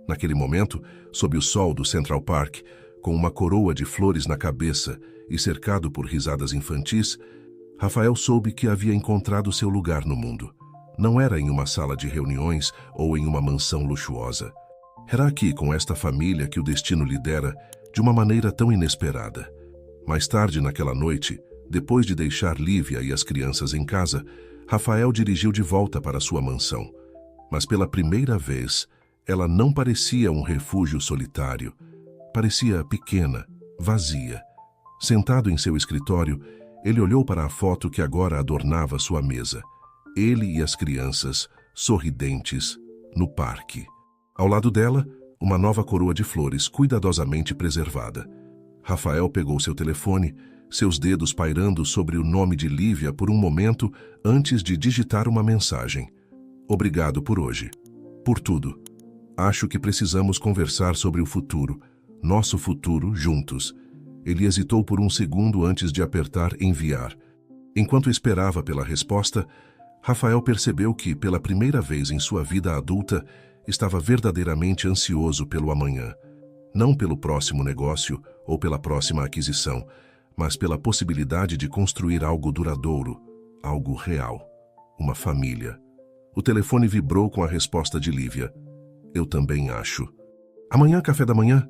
Naquele momento, sob o sol do Central Park, com uma coroa de flores na cabeça e cercado por risadas infantis, Rafael soube que havia encontrado seu lugar no mundo. Não era em uma sala de reuniões ou em uma mansão luxuosa. Era aqui, com esta família que o destino lhe dera de uma maneira tão inesperada. Mais tarde naquela noite, depois de deixar Lívia e as crianças em casa, Rafael dirigiu de volta para sua mansão. Mas pela primeira vez, ela não parecia um refúgio solitário. Parecia pequena, vazia. Sentado em seu escritório, ele olhou para a foto que agora adornava sua mesa. Ele e as crianças, sorridentes, no parque. Ao lado dela, uma nova coroa de flores cuidadosamente preservada. Rafael pegou seu telefone, seus dedos pairando sobre o nome de Lívia por um momento antes de digitar uma mensagem. Obrigado por hoje. Por tudo. Acho que precisamos conversar sobre o futuro, nosso futuro juntos. Ele hesitou por um segundo antes de apertar enviar. Enquanto esperava pela resposta, Rafael percebeu que, pela primeira vez em sua vida adulta, estava verdadeiramente ansioso pelo amanhã. Não pelo próximo negócio ou pela próxima aquisição, mas pela possibilidade de construir algo duradouro, algo real, uma família. O telefone vibrou com a resposta de Lívia. Eu também acho. Amanhã, café da manhã?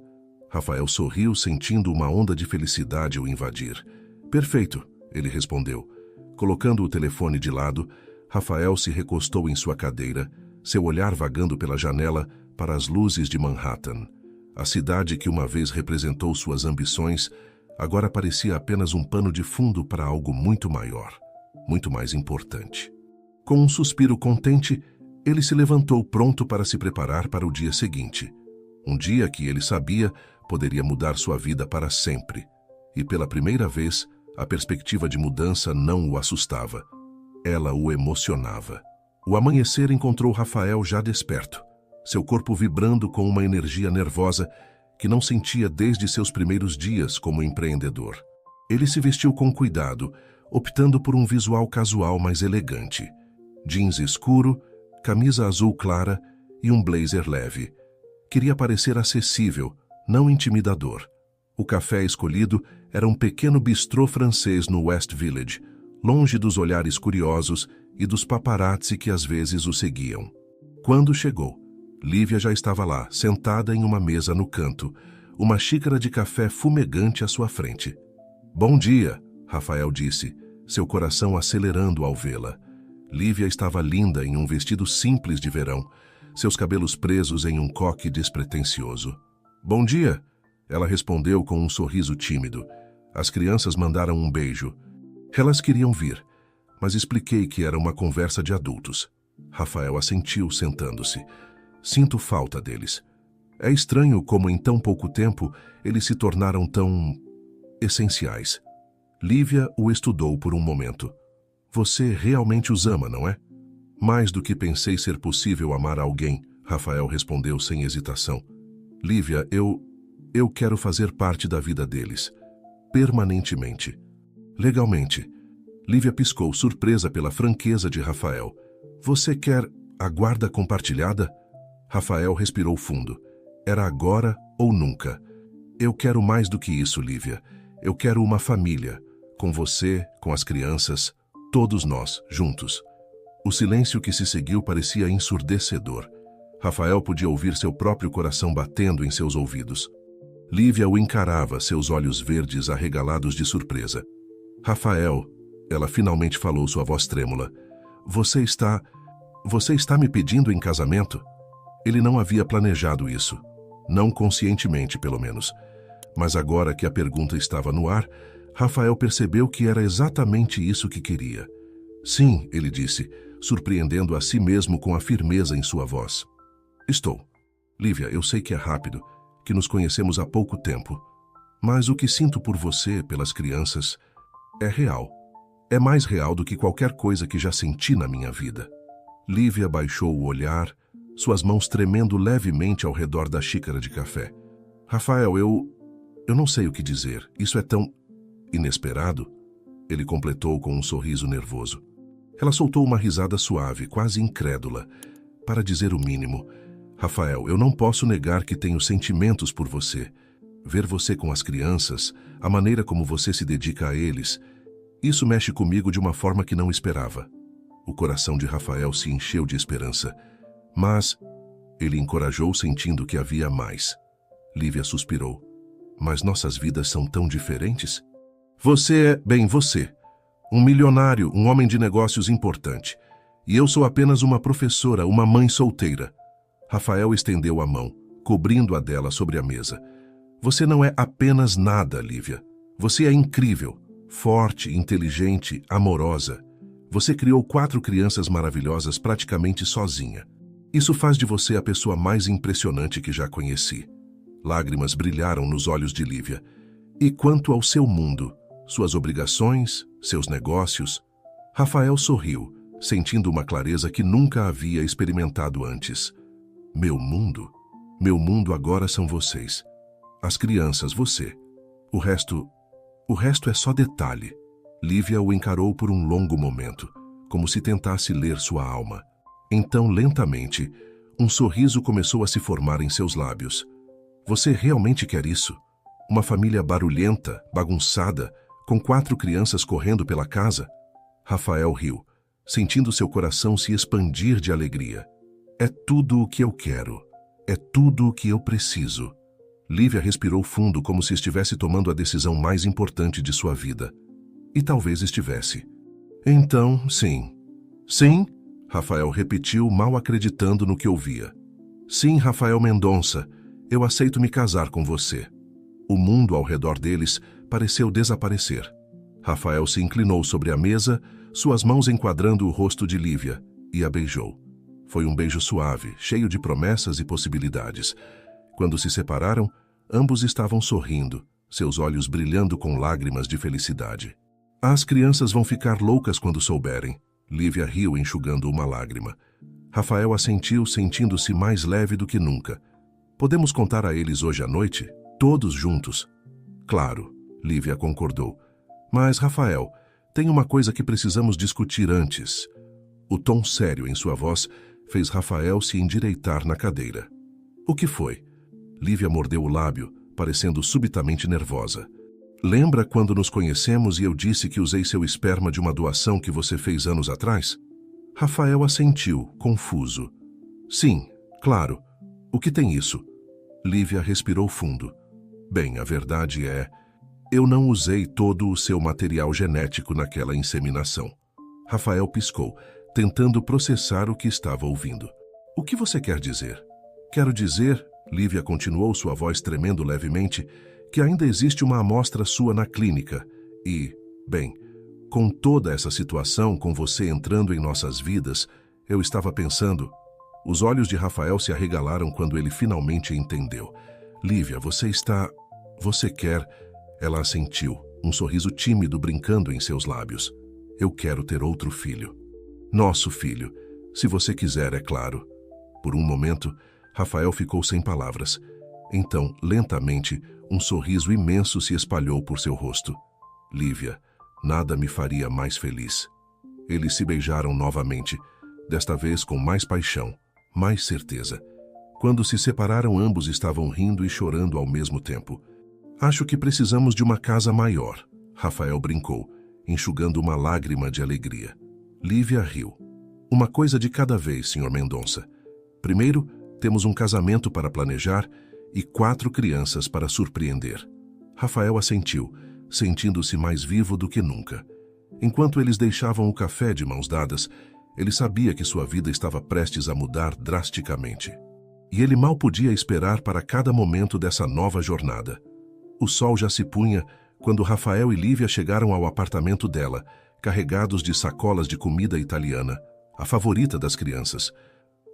Rafael sorriu, sentindo uma onda de felicidade o invadir. Perfeito, ele respondeu. Colocando o telefone de lado, Rafael se recostou em sua cadeira, seu olhar vagando pela janela para as luzes de Manhattan. A cidade que uma vez representou suas ambições, agora parecia apenas um pano de fundo para algo muito maior, muito mais importante. Com um suspiro contente, ele se levantou pronto para se preparar para o dia seguinte. Um dia que ele sabia poderia mudar sua vida para sempre. E pela primeira vez, a perspectiva de mudança não o assustava. Ela o emocionava. O amanhecer encontrou Rafael já desperto, seu corpo vibrando com uma energia nervosa que não sentia desde seus primeiros dias como empreendedor. Ele se vestiu com cuidado, optando por um visual casual mais elegante. Jeans escuro, camisa azul clara e um blazer leve. Queria parecer acessível, não intimidador. O café escolhido era um pequeno bistrô francês no West Village, longe dos olhares curiosos e dos paparazzi que às vezes o seguiam. Quando chegou, Lívia já estava lá, sentada em uma mesa no canto, uma xícara de café fumegante à sua frente. Bom dia, Rafael disse, seu coração acelerando ao vê-la. Lívia estava linda em um vestido simples de verão, seus cabelos presos em um coque despretensioso. Bom dia, ela respondeu com um sorriso tímido. As crianças mandaram um beijo. Elas queriam vir, mas expliquei que era uma conversa de adultos. Rafael assentiu, sentando-se. Sinto falta deles. É estranho como em tão pouco tempo eles se tornaram tão essenciais. Lívia o estudou por um momento. Você realmente os ama, não é? Mais do que pensei ser possível amar alguém, Rafael respondeu sem hesitação. Lívia, eu quero fazer parte da vida deles. Permanentemente. Legalmente. Lívia piscou, surpresa pela franqueza de Rafael. Você quer a guarda compartilhada? Rafael respirou fundo. Era agora ou nunca. Eu quero mais do que isso, Lívia. Eu quero uma família. Com você, com as crianças, todos nós, juntos. O silêncio que se seguiu parecia ensurdecedor. Rafael podia ouvir seu próprio coração batendo em seus ouvidos. Lívia o encarava, seus olhos verdes arregalados de surpresa. Rafael, ela finalmente falou, sua voz trêmula. Você está me pedindo em casamento? Ele não havia planejado isso. Não conscientemente, pelo menos. Mas agora que a pergunta estava no ar, Rafael percebeu que era exatamente isso que queria. Sim, ele disse, surpreendendo a si mesmo com a firmeza em sua voz. Estou. Lívia, eu sei que é rápido, que nos conhecemos há pouco tempo, mas o que sinto por você, pelas crianças, é real. É mais real do que qualquer coisa que já senti na minha vida. Lívia baixou o olhar, suas mãos tremendo levemente ao redor da xícara de café. Rafael, eu não sei o que dizer. Isso é tão inesperado. Ele completou com um sorriso nervoso. Ela soltou uma risada suave, quase incrédula. Para dizer o mínimo, Rafael, eu não posso negar que tenho sentimentos por você. Ver você com as crianças, a maneira como você se dedica a eles, isso mexe comigo de uma forma que não esperava. O coração de Rafael se encheu de esperança, mas ele encorajou sentindo que havia mais. Lívia suspirou. Mas nossas vidas são tão diferentes? Você é, você, um milionário, um homem de negócios importante. E eu sou apenas uma professora, uma mãe solteira. Rafael estendeu a mão, cobrindo a dela sobre a mesa. Você não é apenas nada, Lívia. Você é incrível, forte, inteligente, amorosa. Você criou 4 crianças maravilhosas praticamente sozinha. Isso faz de você a pessoa mais impressionante que já conheci. Lágrimas brilharam nos olhos de Lívia. E quanto ao seu mundo, suas obrigações, seus negócios? Rafael sorriu, sentindo uma clareza que nunca havia experimentado antes. Meu mundo agora são vocês. As crianças, você. O resto é só detalhe. Lívia o encarou por um longo momento, como se tentasse ler sua alma. Então, lentamente, um sorriso começou a se formar em seus lábios. Você realmente quer isso? Uma família barulhenta, bagunçada, com 4 crianças correndo pela casa? Rafael riu, sentindo seu coração se expandir de alegria. É tudo o que eu quero. É tudo o que eu preciso. Lívia respirou fundo como se estivesse tomando a decisão mais importante de sua vida. E talvez estivesse. Então, sim. Sim? Rafael repetiu, mal acreditando no que ouvia. Sim, Rafael Mendonça, eu aceito me casar com você. O mundo ao redor deles pareceu desaparecer. Rafael se inclinou sobre a mesa, suas mãos enquadrando o rosto de Lívia, e a beijou. Foi um beijo suave, cheio de promessas e possibilidades. Quando se separaram, ambos estavam sorrindo, seus olhos brilhando com lágrimas de felicidade. As crianças vão ficar loucas quando souberem. Lívia riu, enxugando uma lágrima. Rafael assentiu, sentindo-se mais leve do que nunca. Podemos contar a eles hoje à noite? Todos juntos? Claro, Lívia concordou. Mas, Rafael, tem uma coisa que precisamos discutir antes. O tom sério em sua voz fez Rafael se endireitar na cadeira. O que foi? Lívia mordeu o lábio, parecendo subitamente nervosa. Lembra quando nos conhecemos e eu disse que usei seu esperma de uma doação que você fez anos atrás? Rafael assentiu, confuso. Sim, claro. O que tem isso? Lívia respirou fundo. Bem, a verdade é, eu não usei todo o seu material genético naquela inseminação. Rafael piscou, tentando processar o que estava ouvindo. O que você quer dizer? Quero dizer, Lívia continuou, sua voz tremendo levemente, que ainda existe uma amostra sua na clínica e, bem, com toda essa situação, com você entrando em nossas vidas, eu estava pensando... Os olhos de Rafael se arregalaram quando ele finalmente entendeu. Lívia, você quer... Ela assentiu, um sorriso tímido brincando em seus lábios. Eu quero ter outro filho. Nosso filho, se você quiser, é claro. Por um momento, Rafael ficou sem palavras. Então, lentamente, um sorriso imenso se espalhou por seu rosto. Lívia, nada me faria mais feliz. Eles se beijaram novamente, desta vez com mais paixão, mais certeza. Quando se separaram, ambos estavam rindo e chorando ao mesmo tempo. Acho que precisamos de uma casa maior, Rafael brincou, enxugando uma lágrima de alegria. Lívia riu. Uma coisa de cada vez, Sr. Mendonça. Primeiro, temos um casamento para planejar e 4 crianças para surpreender. Rafael assentiu, sentindo-se mais vivo do que nunca. Enquanto eles deixavam o café de mãos dadas, ele sabia que sua vida estava prestes a mudar drasticamente. E ele mal podia esperar para cada momento dessa nova jornada. O sol já se punha quando Rafael e Lívia chegaram ao apartamento dela, carregados de sacolas de comida italiana, a favorita das crianças.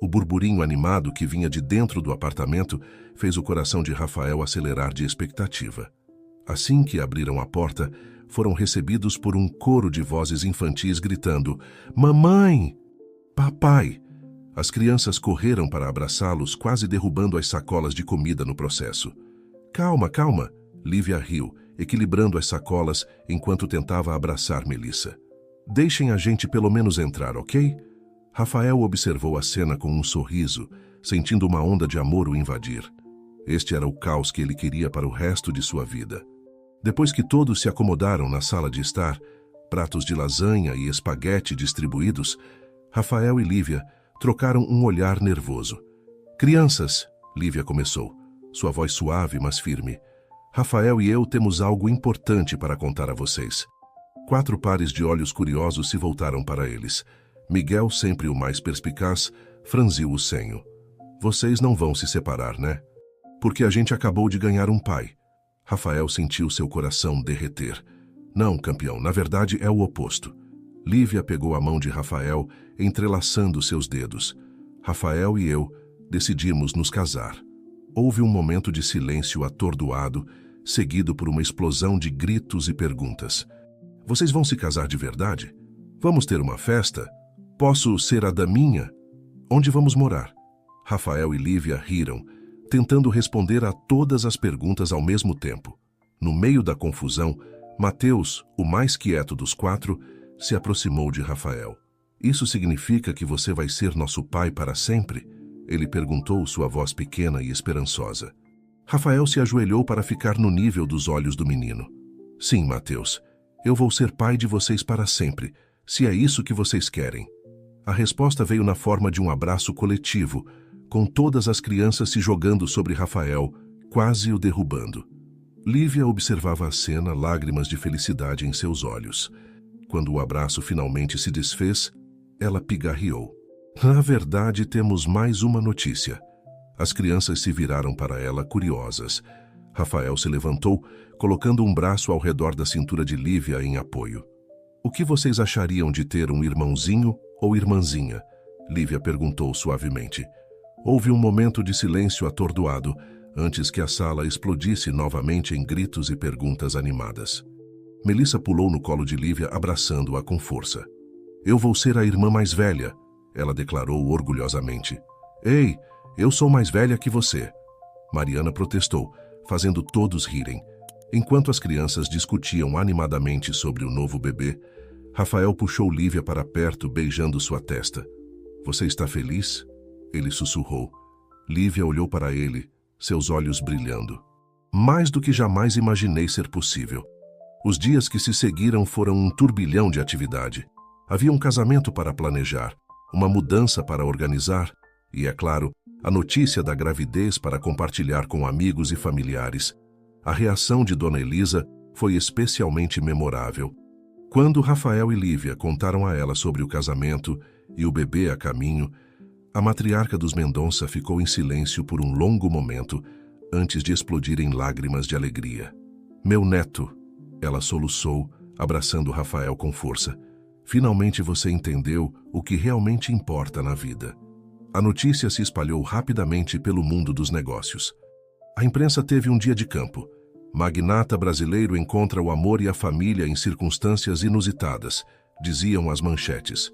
O burburinho animado que vinha de dentro do apartamento fez o coração de Rafael acelerar de expectativa. Assim que abriram a porta, foram recebidos por um coro de vozes infantis gritando: "Mamãe! Papai!" As crianças correram para abraçá-los, quase derrubando as sacolas de comida no processo. "Calma, calma!" Lívia riu, equilibrando as sacolas enquanto tentava abraçar Melissa. "Deixem a gente pelo menos entrar, ok?" Rafael observou a cena com um sorriso, sentindo uma onda de amor o invadir. Este era o caos que ele queria para o resto de sua vida. Depois que todos se acomodaram na sala de estar, pratos de lasanha e espaguete distribuídos, Rafael e Lívia trocaram um olhar nervoso. "Crianças", Lívia começou, sua voz suave, mas firme. "Rafael e eu temos algo importante para contar a vocês." 4 pares de olhos curiosos se voltaram para eles. Miguel, sempre o mais perspicaz, franziu o senho. "Vocês não vão se separar, né? Porque a gente acabou de ganhar um pai." Rafael sentiu seu coração derreter. "Não, campeão, na verdade é o oposto." Lívia pegou a mão de Rafael, entrelaçando seus dedos. "Rafael e eu decidimos nos casar." Houve um momento de silêncio atordoado, seguido por uma explosão de gritos e perguntas. "Vocês vão se casar de verdade? Vamos ter uma festa? Posso ser a daminha? Onde vamos morar?" Rafael e Lívia riram, tentando responder a todas as perguntas ao mesmo tempo. No meio da confusão, Mateus, o mais quieto dos 4, se aproximou de Rafael. "Isso significa que você vai ser nosso pai para sempre?" Ele perguntou, sua voz pequena e esperançosa. Rafael se ajoelhou para ficar no nível dos olhos do menino. "Sim, Mateus, eu vou ser pai de vocês para sempre, se é isso que vocês querem." A resposta veio na forma de um abraço coletivo, com todas as crianças se jogando sobre Rafael, quase o derrubando. Lívia observava a cena, lágrimas de felicidade em seus olhos. Quando o abraço finalmente se desfez, ela pigarreou. "Na verdade, temos mais uma notícia." As crianças se viraram para ela, curiosas. Rafael se levantou, colocando um braço ao redor da cintura de Lívia em apoio. "O que vocês achariam de ter um irmãozinho ou irmãzinha?" Lívia perguntou suavemente. Houve um momento de silêncio atordoado, antes que a sala explodisse novamente em gritos e perguntas animadas. Melissa pulou no colo de Lívia, abraçando-a com força. "Eu vou ser a irmã mais velha", ela declarou orgulhosamente. "Ei, eu sou mais velha que você", Mariana protestou, fazendo todos rirem. Enquanto as crianças discutiam animadamente sobre o novo bebê, Rafael puxou Lívia para perto, beijando sua testa. "Você está feliz?" Ele sussurrou. Lívia olhou para ele, seus olhos brilhando. "Mais do que jamais imaginei ser possível." Os dias que se seguiram foram um turbilhão de atividade. Havia um casamento para planejar, uma mudança para organizar e, é claro, a notícia da gravidez para compartilhar com amigos e familiares. A reação de Dona Elisa foi especialmente memorável. Quando Rafael e Lívia contaram a ela sobre o casamento e o bebê a caminho, a matriarca dos Mendonça ficou em silêncio por um longo momento antes de explodir em lágrimas de alegria. "Meu neto", ela soluçou, abraçando Rafael com força. "Finalmente você entendeu o que realmente importa na vida." A notícia se espalhou rapidamente pelo mundo dos negócios. A imprensa teve um dia de campo. "Magnata brasileiro encontra o amor e a família em circunstâncias inusitadas", diziam as manchetes.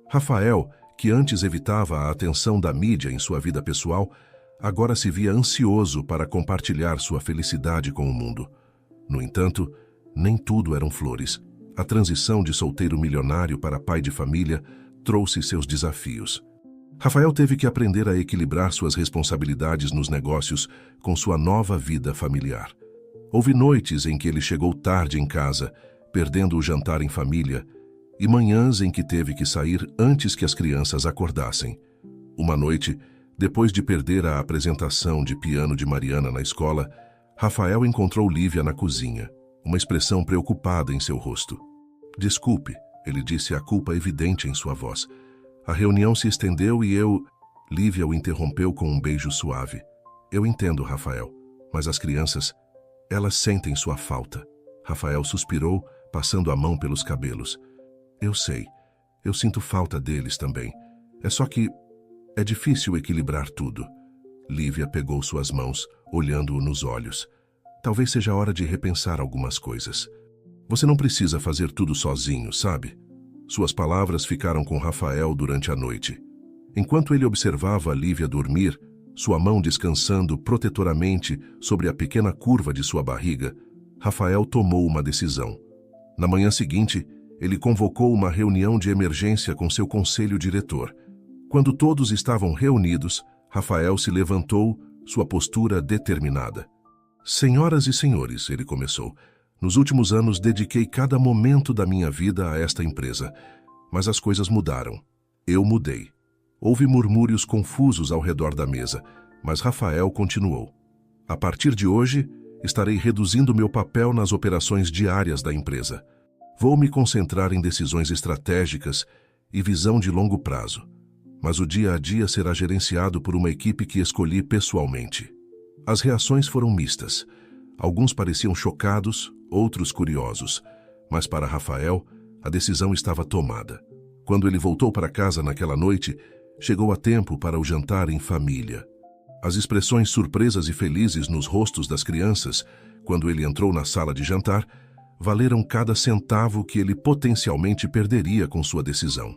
Rafael, que antes evitava a atenção da mídia em sua vida pessoal, agora se via ansioso para compartilhar sua felicidade com o mundo. No entanto, nem tudo eram flores. A transição de solteiro milionário para pai de família trouxe seus desafios. Rafael teve que aprender a equilibrar suas responsabilidades nos negócios com sua nova vida familiar. Houve noites em que ele chegou tarde em casa, perdendo o jantar em família, e manhãs em que teve que sair antes que as crianças acordassem. Uma noite, depois de perder a apresentação de piano de Mariana na escola, Rafael encontrou Lívia na cozinha, uma expressão preocupada em seu rosto. "Desculpe", ele disse, a culpa evidente em sua voz. "A reunião se estendeu e eu..." Lívia o interrompeu com um beijo suave. "Eu entendo, Rafael, mas as crianças, elas sentem sua falta." Rafael suspirou, passando a mão pelos cabelos. "Eu sei, eu sinto falta deles também. É só que é difícil equilibrar tudo." Lívia pegou suas mãos, olhando-o nos olhos. "Talvez seja hora de repensar algumas coisas." Você não precisa fazer tudo sozinho, sabe? Suas palavras ficaram com Rafael durante a noite. Enquanto ele observava Lívia dormir, sua mão descansando protetoramente sobre a pequena curva de sua barriga, Rafael tomou uma decisão. Na manhã seguinte, ele convocou uma reunião de emergência com seu conselho diretor. Quando todos estavam reunidos, Rafael se levantou, sua postura determinada. Senhoras e senhores, ele começou, nos últimos anos dediquei cada momento da minha vida a esta empresa, mas as coisas mudaram. Eu mudei. Houve murmúrios confusos ao redor da mesa, mas Rafael continuou. A partir de hoje, estarei reduzindo meu papel nas operações diárias da empresa. Vou me concentrar em decisões estratégicas e visão de longo prazo. Mas o dia a dia será gerenciado por uma equipe que escolhi pessoalmente. As reações foram mistas. Alguns pareciam chocados, outros curiosos. Mas para Rafael, a decisão estava tomada. Quando ele voltou para casa naquela noite, chegou a tempo para o jantar em família. As expressões surpresas e felizes nos rostos das crianças, quando ele entrou na sala de jantar, valeram cada centavo que ele potencialmente perderia com sua decisão.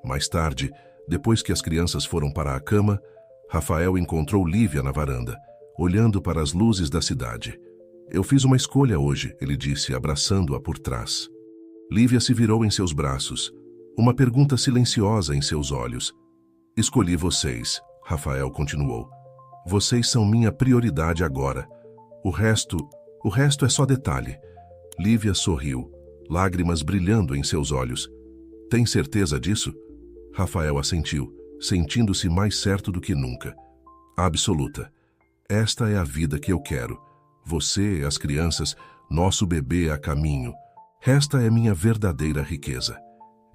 Mais tarde, depois que as crianças foram para a cama, Rafael encontrou Lívia na varanda, olhando para as luzes da cidade. Eu fiz uma escolha hoje, ele disse, abraçando-a por trás. Lívia se virou em seus braços, uma pergunta silenciosa em seus olhos. Escolhi vocês, Rafael continuou. Vocês são minha prioridade agora. O resto é só detalhe. Lívia sorriu, lágrimas brilhando em seus olhos. Tem certeza disso? Rafael assentiu, sentindo-se mais certo do que nunca. Absoluta. Esta é a vida que eu quero. Você, as crianças, nosso bebê a caminho. Esta é minha verdadeira riqueza.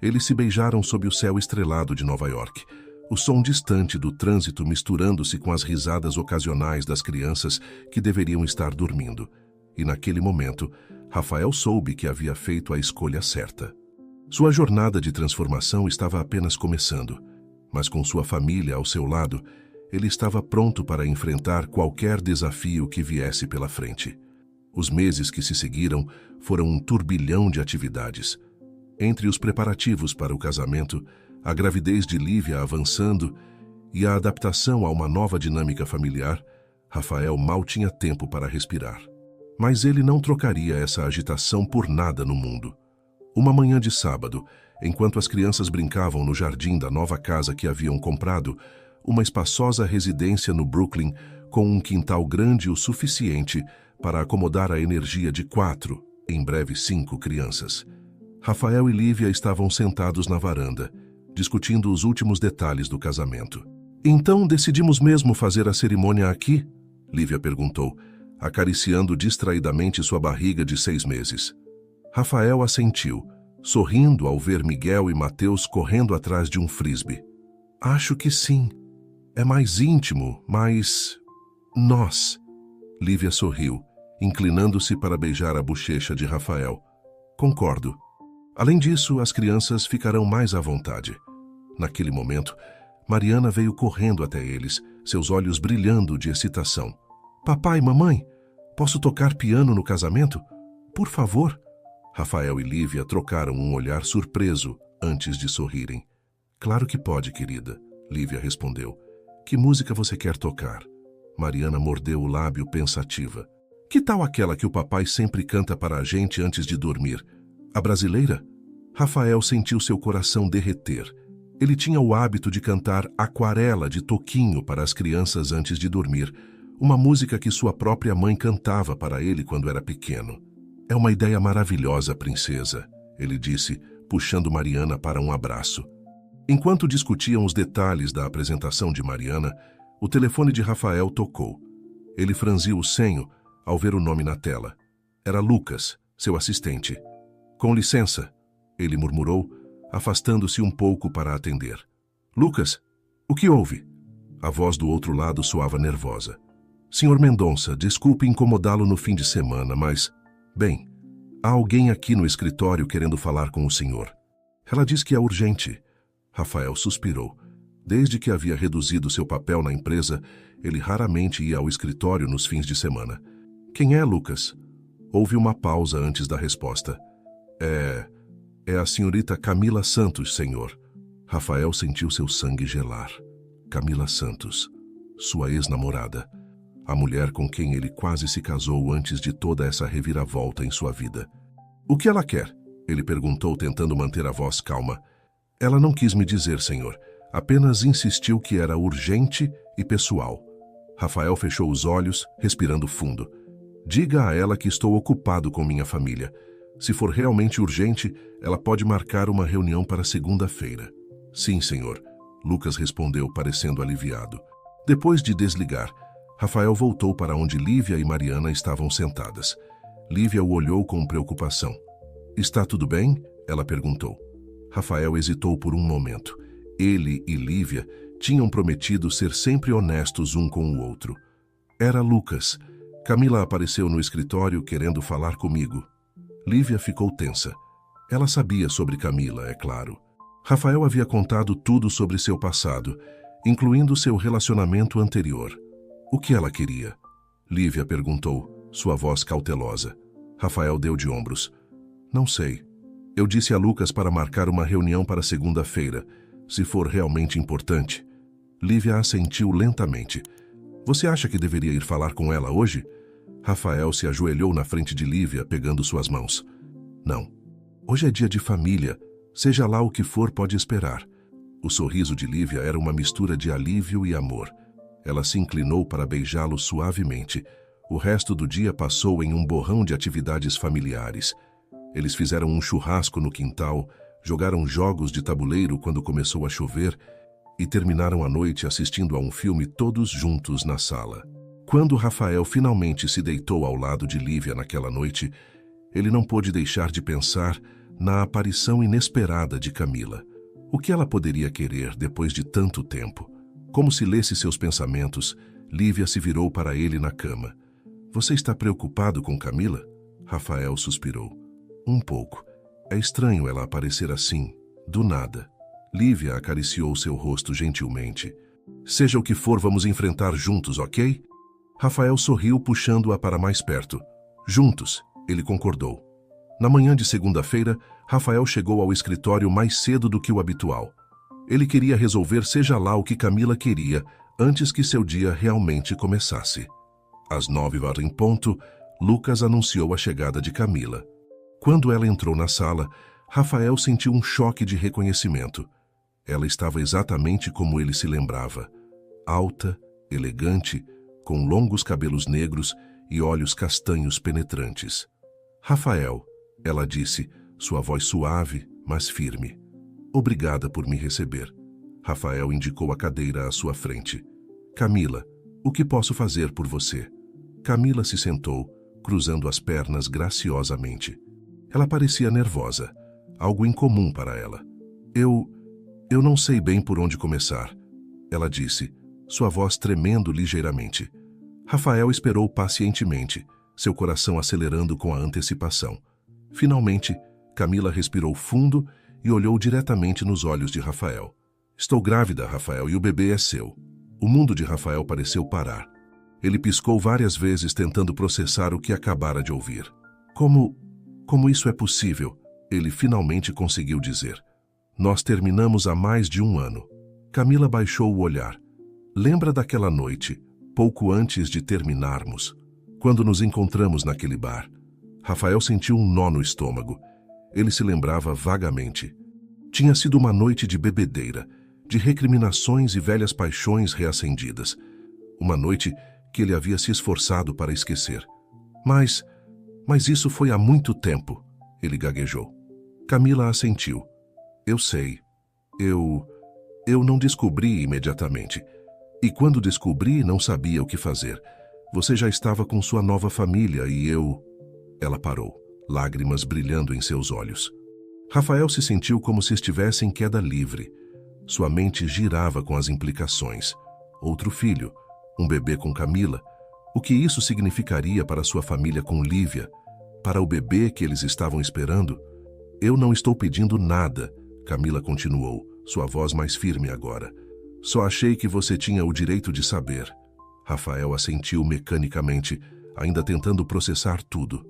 Eles se beijaram sob o céu estrelado de Nova York. O som distante do trânsito misturando-se com as risadas ocasionais das crianças que deveriam estar dormindo. E naquele momento, Rafael soube que havia feito a escolha certa. Sua jornada de transformação estava apenas começando, mas com sua família ao seu lado, ele estava pronto para enfrentar qualquer desafio que viesse pela frente. Os meses que se seguiram foram um turbilhão de atividades. Entre os preparativos para o casamento, a gravidez de Lívia avançando e a adaptação a uma nova dinâmica familiar, Rafael mal tinha tempo para respirar. Mas ele não trocaria essa agitação por nada no mundo. Uma manhã de sábado, enquanto as crianças brincavam no jardim da nova casa que haviam comprado, uma espaçosa residência no Brooklyn com um quintal grande o suficiente para acomodar a energia de 4, em breve 5 crianças. Rafael e Lívia estavam sentados na varanda, discutindo os últimos detalhes do casamento. Então decidimos mesmo fazer a cerimônia aqui? Lívia perguntou, acariciando distraidamente sua barriga de 6 meses. Rafael assentiu, sorrindo ao ver Miguel e Mateus correndo atrás de um frisbee. Acho que sim. É mais íntimo, mais... nós. Lívia sorriu, inclinando-se para beijar a bochecha de Rafael. Concordo. Além disso, as crianças ficarão mais à vontade. Naquele momento, Mariana veio correndo até eles, seus olhos brilhando de excitação. Papai, mamãe, posso tocar piano no casamento? Por favor. Rafael e Lívia trocaram um olhar surpreso antes de sorrirem. Claro que pode, querida, Lívia respondeu. Que música você quer tocar? Mariana mordeu o lábio pensativa. Que tal aquela que o papai sempre canta para a gente antes de dormir? A brasileira? Rafael sentiu seu coração derreter. Ele tinha o hábito de cantar Aquarela de Toquinho para as crianças antes de dormir, uma música que sua própria mãe cantava para ele quando era pequeno. É uma ideia maravilhosa, princesa, ele disse, puxando Mariana para um abraço. Enquanto discutiam os detalhes da apresentação de Mariana, o telefone de Rafael tocou. Ele franziu o senho ao ver o nome na tela. Era Lucas, seu assistente. Com licença, ele murmurou, afastando-se um pouco para atender. Lucas, o que houve? A voz do outro lado soava nervosa. Senhor Mendonça, desculpe incomodá-lo no fim de semana, mas... Bem, há alguém aqui no escritório querendo falar com o senhor. Ela diz que é urgente. Rafael suspirou. Desde que havia reduzido seu papel na empresa, ele raramente ia ao escritório nos fins de semana. Quem é, Lucas? Houve uma pausa antes da resposta. É a senhorita Camila Santos, senhor. Rafael sentiu seu sangue gelar. Camila Santos, sua ex-namorada. A mulher com quem ele quase se casou antes de toda essa reviravolta em sua vida. O que ela quer? Ele perguntou, tentando manter a voz calma. Ela não quis me dizer, senhor. Apenas insistiu que era urgente e pessoal. Rafael fechou os olhos, respirando fundo. Diga a ela que estou ocupado com minha família. Se for realmente urgente, ela pode marcar uma reunião para segunda-feira. Sim, senhor. Lucas respondeu, parecendo aliviado. Depois de desligar, Rafael voltou para onde Lívia e Mariana estavam sentadas. Lívia o olhou com preocupação. Está tudo bem? Ela perguntou. Rafael hesitou por um momento. Ele e Lívia tinham prometido ser sempre honestos um com o outro. Era Lucas. Camila apareceu no escritório querendo falar comigo. Lívia ficou tensa. Ela sabia sobre Camila, é claro. Rafael havia contado tudo sobre seu passado, incluindo seu relacionamento anterior. O que ela queria? Lívia perguntou, sua voz cautelosa. Rafael deu de ombros. Não sei. Eu disse a Lucas para marcar uma reunião para segunda-feira, se for realmente importante. Lívia assentiu lentamente. Você acha que deveria ir falar com ela hoje? Rafael se ajoelhou na frente de Lívia, pegando suas mãos. Não. Hoje é dia de família. Seja lá o que for, pode esperar. O sorriso de Lívia era uma mistura de alívio e amor. Ela se inclinou para beijá-lo suavemente. O resto do dia passou em um borrão de atividades familiares. Eles fizeram um churrasco no quintal, jogaram jogos de tabuleiro quando começou a chover e terminaram a noite assistindo a um filme todos juntos na sala. Quando Rafael finalmente se deitou ao lado de Lívia naquela noite, ele não pôde deixar de pensar na aparição inesperada de Camila. O que ela poderia querer depois de tanto tempo? Como se lesse seus pensamentos, Lívia se virou para ele na cama. Você está preocupado com Camila? Rafael suspirou. Um pouco. É estranho ela aparecer assim, do nada. Lívia acariciou seu rosto gentilmente. Seja o que for, vamos enfrentar juntos, ok? Rafael sorriu, puxando-a para mais perto. Juntos, ele concordou. Na manhã de segunda-feira, Rafael chegou ao escritório mais cedo do que o habitual. Ele queria resolver seja lá o que Camila queria, antes que seu dia realmente começasse. Às 9h em ponto, Lucas anunciou a chegada de Camila. Quando ela entrou na sala, Rafael sentiu um choque de reconhecimento. Ela estava exatamente como ele se lembrava. Alta, elegante, com longos cabelos negros e olhos castanhos penetrantes. Rafael, ela disse, sua voz suave, mas firme. Obrigada por me receber. Rafael indicou a cadeira à sua frente. Camila, o que posso fazer por você? Camila se sentou, cruzando as pernas graciosamente. Ela parecia nervosa, algo incomum para ela. Eu não sei bem por onde começar, ela disse, sua voz tremendo ligeiramente. Rafael esperou pacientemente, seu coração acelerando com a antecipação. Finalmente, Camila respirou fundo e olhou diretamente nos olhos de Rafael. Estou grávida, Rafael, e o bebê é seu. O mundo de Rafael pareceu parar. Ele piscou várias vezes tentando processar o que acabara de ouvir. Como isso é possível? Ele finalmente conseguiu dizer. Nós terminamos há mais de 1 ano. Camila baixou o olhar. Lembra daquela noite, pouco antes de terminarmos, quando nos encontramos naquele bar? Rafael sentiu um nó no estômago. Ele se lembrava vagamente. Tinha sido uma noite de bebedeira, de recriminações e velhas paixões reacendidas. Uma noite que ele havia se esforçado para esquecer. Mas isso foi há muito tempo, ele gaguejou. Camila assentiu. Eu sei. Eu não descobri imediatamente. E quando descobri, não sabia o que fazer. Você já estava com sua nova família e eu... Ela parou, lágrimas brilhando em seus olhos. Rafael se sentiu como se estivesse em queda livre. Sua mente girava com as implicações. Outro filho, um bebê com Camila. O que isso significaria para sua família com Lívia? Para o bebê que eles estavam esperando? Eu não estou pedindo nada, Camila continuou, sua voz mais firme agora. Só achei que você tinha o direito de saber. Rafael assentiu mecanicamente, ainda tentando processar tudo.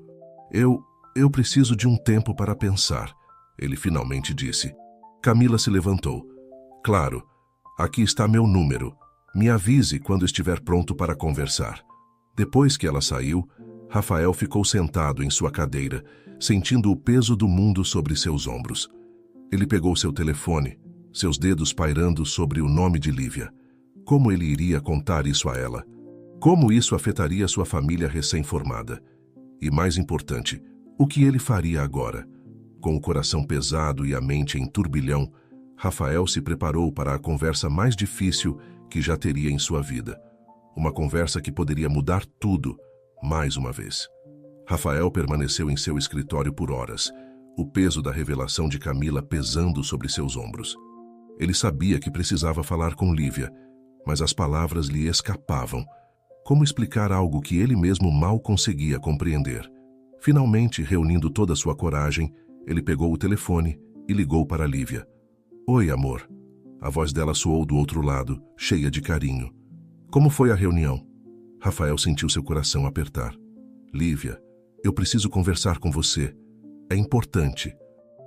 Eu preciso de um tempo para pensar, ele finalmente disse. Camila se levantou. Claro, aqui está meu número. Me avise quando estiver pronto para conversar. Depois que ela saiu, Rafael ficou sentado em sua cadeira, sentindo o peso do mundo sobre seus ombros. Ele pegou seu telefone, seus dedos pairando sobre o nome de Lívia. Como ele iria contar isso a ela? Como isso afetaria sua família recém-formada? E mais importante, o que ele faria agora? Com o coração pesado e a mente em turbilhão, Rafael se preparou para a conversa mais difícil que já teria em sua vida. Uma conversa que poderia mudar tudo, mais uma vez. Rafael permaneceu em seu escritório por horas, o peso da revelação de Camila pesando sobre seus ombros. Ele sabia que precisava falar com Lívia, mas as palavras lhe escapavam. Como explicar algo que ele mesmo mal conseguia compreender? Finalmente, reunindo toda a sua coragem, ele pegou o telefone e ligou para Lívia. Oi, amor. A voz dela soou do outro lado, cheia de carinho. Como foi a reunião? Rafael sentiu seu coração apertar. Lívia, eu preciso conversar com você. É importante.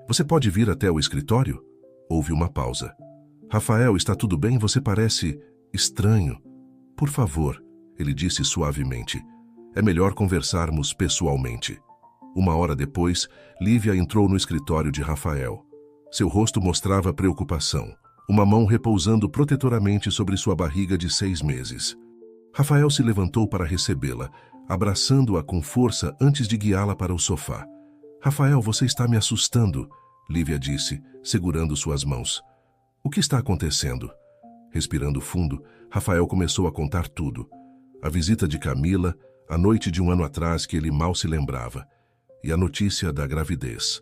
Você pode vir até o escritório? Houve uma pausa. Rafael, está tudo bem? Você parece estranho. Por favor, ele disse suavemente. É melhor conversarmos pessoalmente. Uma hora depois, Lívia entrou no escritório de Rafael. Seu rosto mostrava preocupação, uma mão repousando protetoramente sobre sua barriga de 6 meses. Rafael se levantou para recebê-la, abraçando-a com força antes de guiá-la para o sofá. Rafael, você está me assustando, Lívia disse, segurando suas mãos. O que está acontecendo? Respirando fundo, Rafael começou a contar tudo. A visita de Camila, a noite de um ano atrás que ele mal se lembrava, e a notícia da gravidez.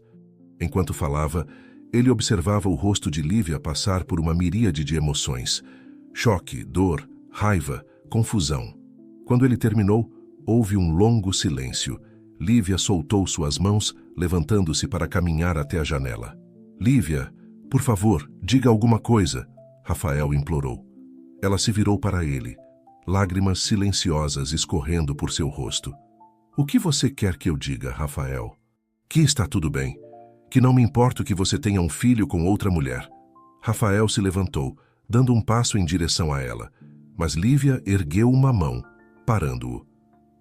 Enquanto falava, ele observava o rosto de Lívia passar por uma miríade de emoções. Choque, dor, raiva, confusão. Quando ele terminou, houve um longo silêncio. Lívia soltou suas mãos, levantando-se para caminhar até a janela. Lívia, por favor, diga alguma coisa, Rafael implorou. Ela se virou para ele, lágrimas silenciosas escorrendo por seu rosto. O que você quer que eu diga, Rafael? Que está tudo bem. Que não me importa que você tenha um filho com outra mulher. Rafael se levantou, dando um passo em direção a ela, mas Lívia ergueu uma mão, parando-o.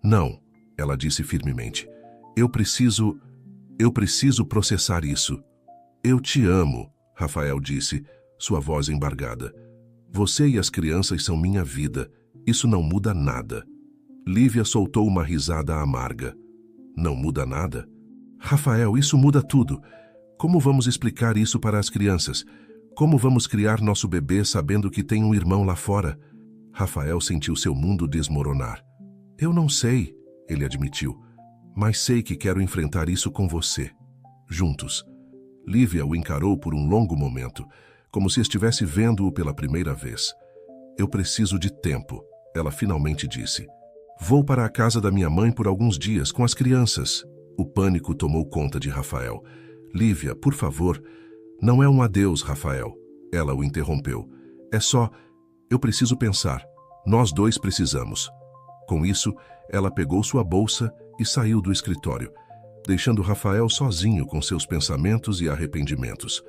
Não, ela disse firmemente. Eu preciso processar isso. Eu te amo, Rafael disse, sua voz embargada. Você e as crianças são minha vida. Isso não muda nada. Lívia soltou uma risada amarga. Não muda nada? Rafael, isso muda tudo. Como vamos explicar isso para as crianças? Como vamos criar nosso bebê sabendo que tem um irmão lá fora? Rafael sentiu seu mundo desmoronar. Eu não sei, ele admitiu, mas sei que quero enfrentar isso com você. Juntos. Lívia o encarou por um longo momento, como se estivesse vendo-o pela primeira vez. Eu preciso de tempo, ela finalmente disse. Vou para a casa da minha mãe por alguns dias com as crianças. O pânico tomou conta de Rafael. Lívia, por favor. Não é um adeus, Rafael. Ela o interrompeu. É só... Eu preciso pensar. Nós dois precisamos. Com isso, ela pegou sua bolsa e saiu do escritório, deixando Rafael sozinho com seus pensamentos e arrependimentos.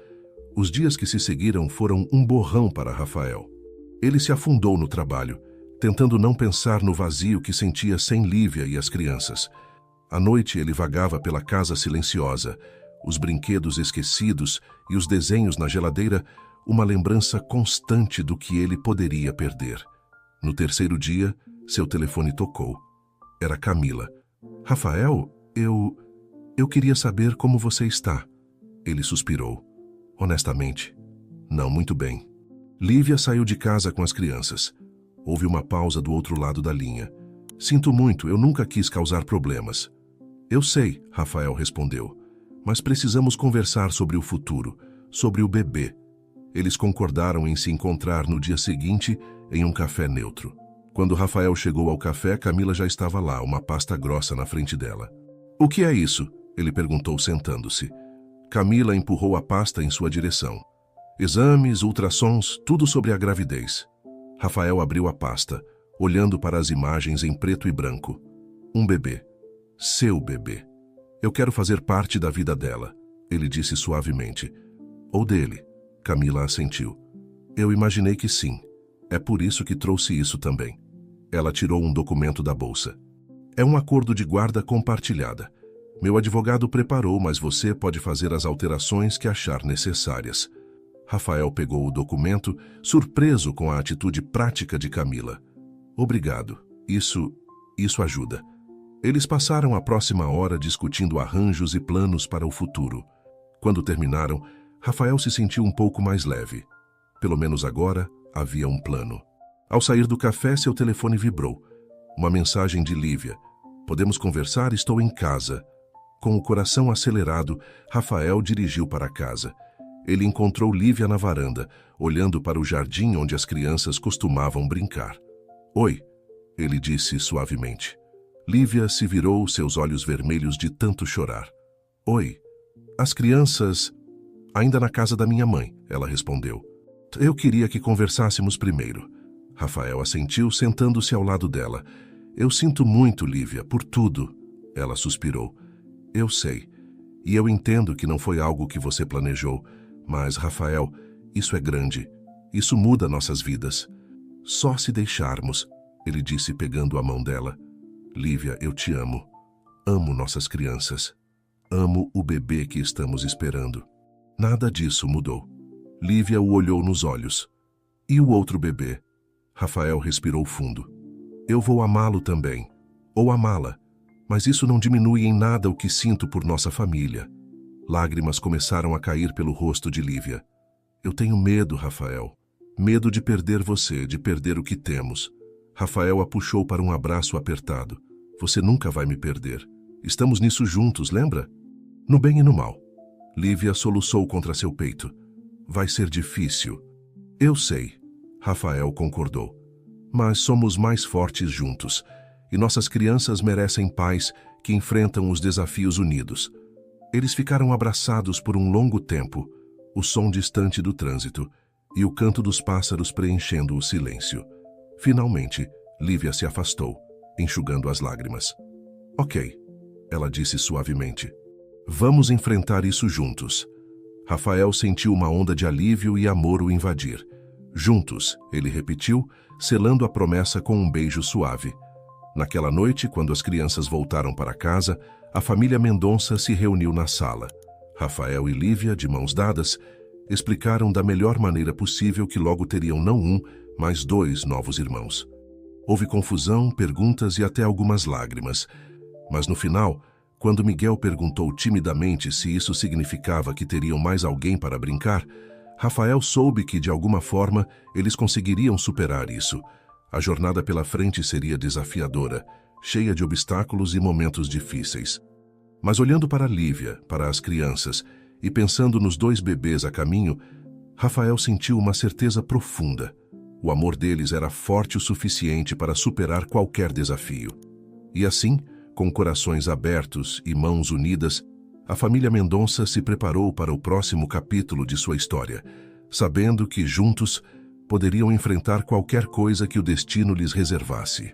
Os dias que se seguiram foram um borrão para Rafael. Ele se afundou no trabalho, tentando não pensar no vazio que sentia sem Lívia e as crianças. À noite ele vagava pela casa silenciosa, os brinquedos esquecidos e os desenhos na geladeira, uma lembrança constante do que ele poderia perder. No terceiro dia, seu telefone tocou. Era Camila. Rafael, eu queria saber como você está. Ele suspirou. Honestamente, não muito bem. Lívia saiu de casa com as crianças. Houve uma pausa do outro lado da linha. Sinto muito, eu nunca quis causar problemas. Eu sei, Rafael respondeu, mas precisamos conversar sobre o futuro, sobre o bebê. Eles concordaram em se encontrar no dia seguinte em um café neutro. Quando Rafael chegou ao café, Camila já estava lá, uma pasta grossa na frente dela. O que é isso? Ele perguntou sentando-se. Camila empurrou a pasta em sua direção. Exames, ultrassons, tudo sobre a gravidez. Rafael abriu a pasta, olhando para as imagens em preto e branco. Um bebê. Seu bebê. Eu quero fazer parte da vida dela, ele disse suavemente. Ou dele, Camila assentiu. Eu imaginei que sim. É por isso que trouxe isso também. Ela tirou um documento da bolsa. É um acordo de guarda compartilhada. Meu advogado preparou, mas você pode fazer as alterações que achar necessárias. Rafael pegou o documento, surpreso com a atitude prática de Camila. Obrigado. Isso ajuda. Eles passaram a próxima hora discutindo arranjos e planos para o futuro. Quando terminaram, Rafael se sentiu um pouco mais leve. Pelo menos agora havia um plano. Ao sair do café, seu telefone vibrou. Uma mensagem de Lívia. Podemos conversar? Estou em casa. Com o coração acelerado, Rafael dirigiu para casa. Ele encontrou Lívia na varanda, olhando para o jardim onde as crianças costumavam brincar. Oi, ele disse suavemente. Lívia se virou, seus olhos vermelhos de tanto chorar. Oi, as crianças... Ainda na casa da minha mãe, ela respondeu. Eu queria que conversássemos primeiro. Rafael assentiu, sentando-se ao lado dela. Eu sinto muito, Lívia, por tudo. Ela suspirou. Eu sei. E eu entendo que não foi algo que você planejou. Mas, Rafael, isso é grande. Isso muda nossas vidas. Só se deixarmos, ele disse pegando a mão dela. Lívia, eu te amo. Amo nossas crianças. Amo o bebê que estamos esperando. Nada disso mudou. Lívia o olhou nos olhos. E o outro bebê? Rafael respirou fundo. Eu vou amá-lo também. Ou amá-la. Mas isso não diminui em nada o que sinto por nossa família. Lágrimas começaram a cair pelo rosto de Lívia. Eu tenho medo, Rafael. Medo de perder você, de perder o que temos. Rafael a puxou para um abraço apertado. Você nunca vai me perder. Estamos nisso juntos, lembra? No bem e no mal. Lívia soluçou contra seu peito. Vai ser difícil. Eu sei. Rafael concordou. Mas somos mais fortes juntos. E nossas crianças merecem pais que enfrentam os desafios unidos. Eles ficaram abraçados por um longo tempo, o som distante do trânsito e o canto dos pássaros preenchendo o silêncio. Finalmente, Lívia se afastou, enxugando as lágrimas. Ok, ela disse suavemente. Vamos enfrentar isso juntos. Rafael sentiu uma onda de alívio e amor o invadir. Juntos, ele repetiu, selando a promessa com um beijo suave. Naquela noite, quando as crianças voltaram para casa, a família Mendonça se reuniu na sala. Rafael e Lívia, de mãos dadas, explicaram da melhor maneira possível que logo teriam não um, mas 2 novos irmãos. Houve confusão, perguntas e até algumas lágrimas. Mas no final, quando Miguel perguntou timidamente se isso significava que teriam mais alguém para brincar, Rafael soube que, de alguma forma, eles conseguiriam superar isso. A jornada pela frente seria desafiadora, cheia de obstáculos e momentos difíceis. Mas olhando para Lívia, para as crianças, e pensando nos 2 bebês a caminho, Rafael sentiu uma certeza profunda. O amor deles era forte o suficiente para superar qualquer desafio. E assim, com corações abertos e mãos unidas, a família Mendonça se preparou para o próximo capítulo de sua história, sabendo que, juntos, poderiam enfrentar qualquer coisa que o destino lhes reservasse.